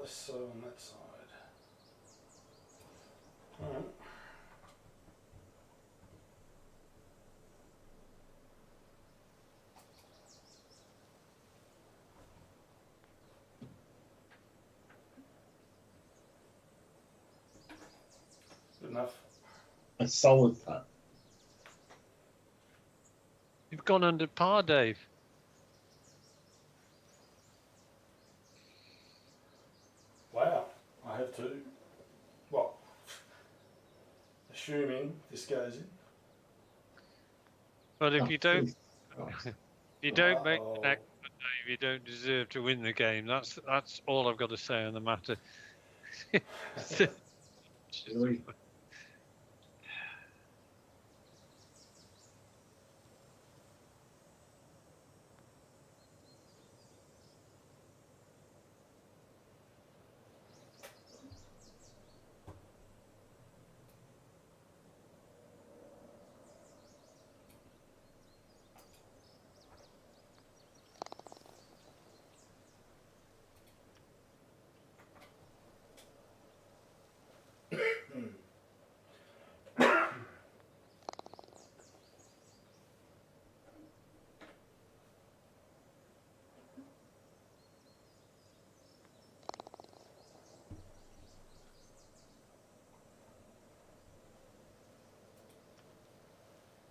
S3: less so on that side. Alright. Good enough.
S1: A solid putt.
S2: You've gone under par, Dave.
S3: Wow, I have two. Well, assuming this goes in.
S2: But if you don't,
S1: Oh,
S2: if you don't make
S3: Uh-oh.
S2: the next one, Dave, you don't deserve to win the game. That's all I've got to say on the matter.
S1: really?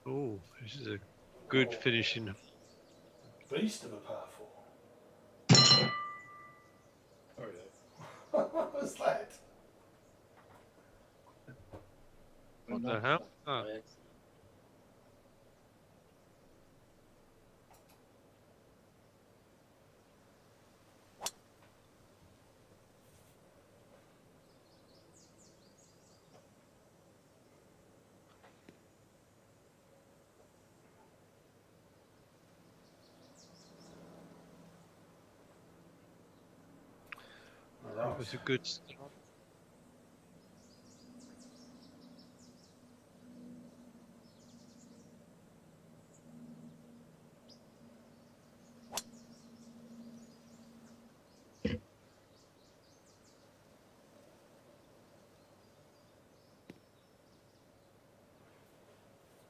S2: Oh, this is a good finishing.
S3: Beast of a par four.
S1: Sorry, Dave.
S3: What was that?
S2: What the hell? Oh.
S1: By accident.
S2: That
S3: Alright.
S2: was a good start.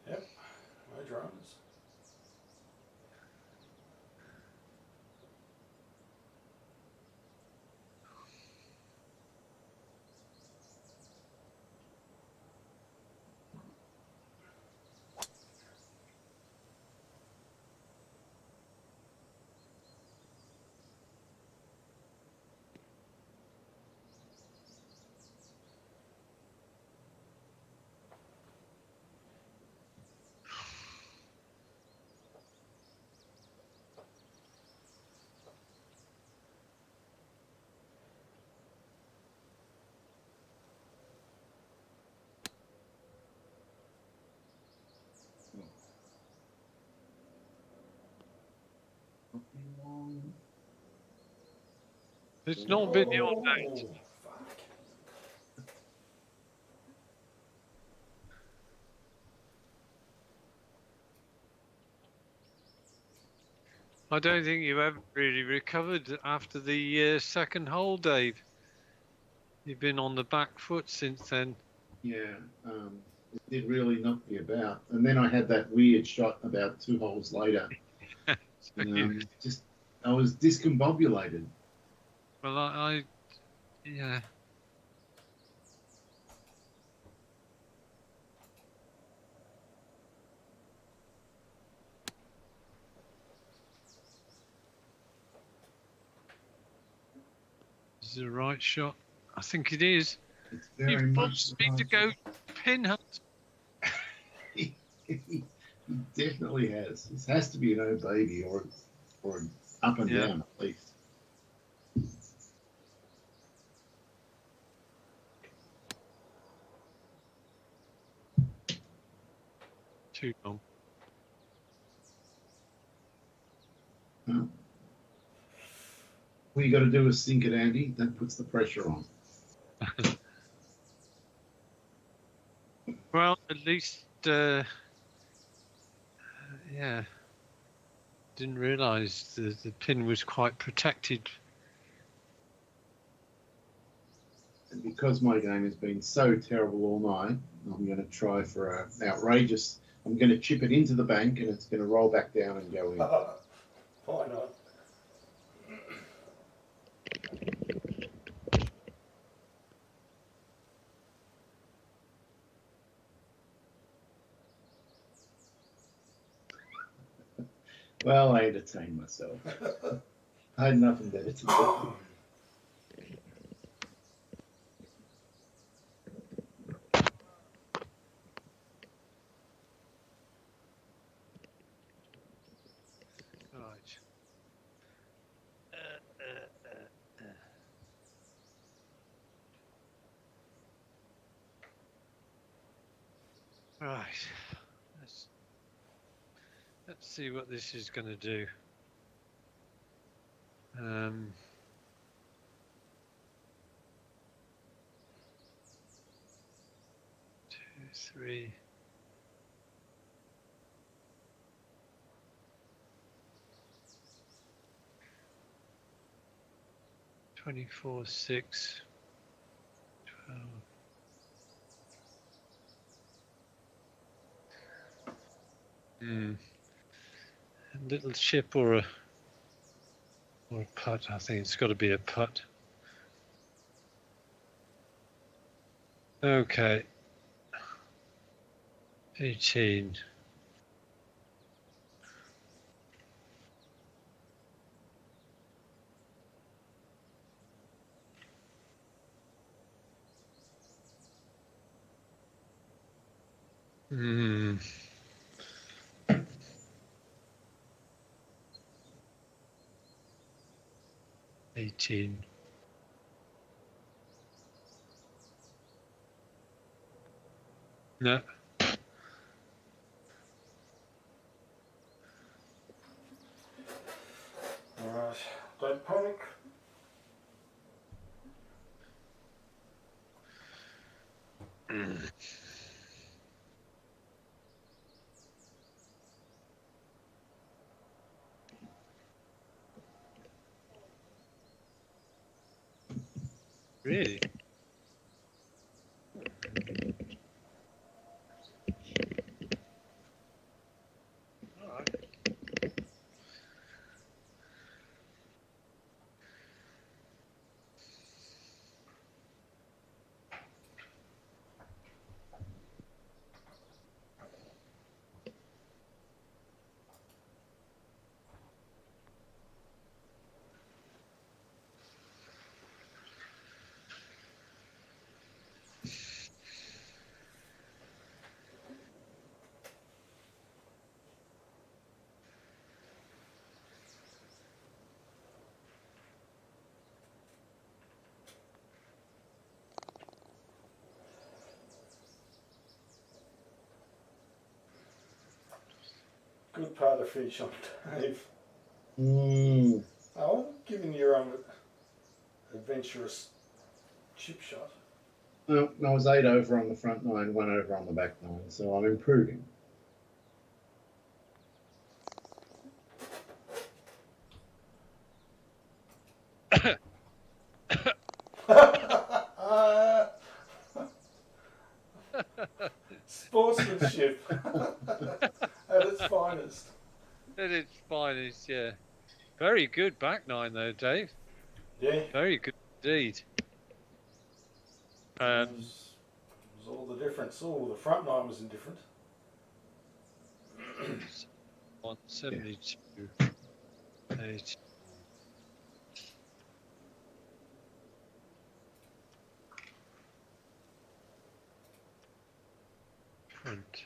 S3: Yep, no dramas.
S2: It's not been your
S3: Oh,
S2: day.
S3: fuck.
S2: I don't think you ever really recovered after the second hole, Dave. You've been on the back foot since then.
S1: Yeah, it did really knock me about. And then I had that weird shot about 2 holes later. And I was discombobulated.
S2: Well, yeah. Is it the right shot? I think it is.
S1: It's very
S2: You
S1: much
S2: forced me to go pin hunt.
S1: he definitely has. This has to be an O baby or an up and
S2: Yeah.
S1: down at least.
S2: Too long.
S1: Well, all you got to do is sink it, Andy. That puts the pressure on.
S2: Well, at least, yeah. Didn't realise the pin was quite protected.
S1: And because my game has been so terrible all night, I'm going to try for an outrageous. I'm going to chip it into the bank and it's going to roll back down and go in.
S3: Why not?
S1: Well, I entertained myself. I had nothing better to do.
S2: Right. Right. Let's see what this is going to do. 2, 3. Twenty-four, 6, 12. A little chip or a putt. I think it's got to be a putt. Okay. 18. Hmm. $18. No.
S3: Alright, don't panic.
S2: Really? All right.
S3: Good part of finish on Dave.
S1: Mm.
S3: Oh, giving your adventurous chip shot.
S1: Well, I was 8 over on the front 9, 1 over on the back 9, so I'm improving.
S3: Sportsmanship at its finest.
S2: At its finest, yeah. Very good back 9 though, Dave.
S3: Yeah.
S2: Very good indeed.
S3: It was all the difference. Oh, the front 9 was indifferent.
S2: 172. 8. Front.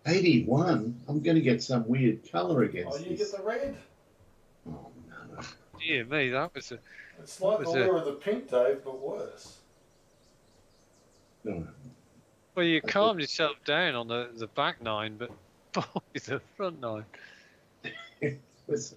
S1: 81? I'm going to get some weird colour
S3: Oh,
S1: against
S3: you
S1: this.
S3: get the red.
S1: Oh, no.
S2: Dear me, that was a.
S3: It's like the
S2: was
S3: lure of the pink, Dave, but worse.
S1: No.
S2: Well, you calmed yourself down on the back 9, but boy, the front 9.
S1: It was,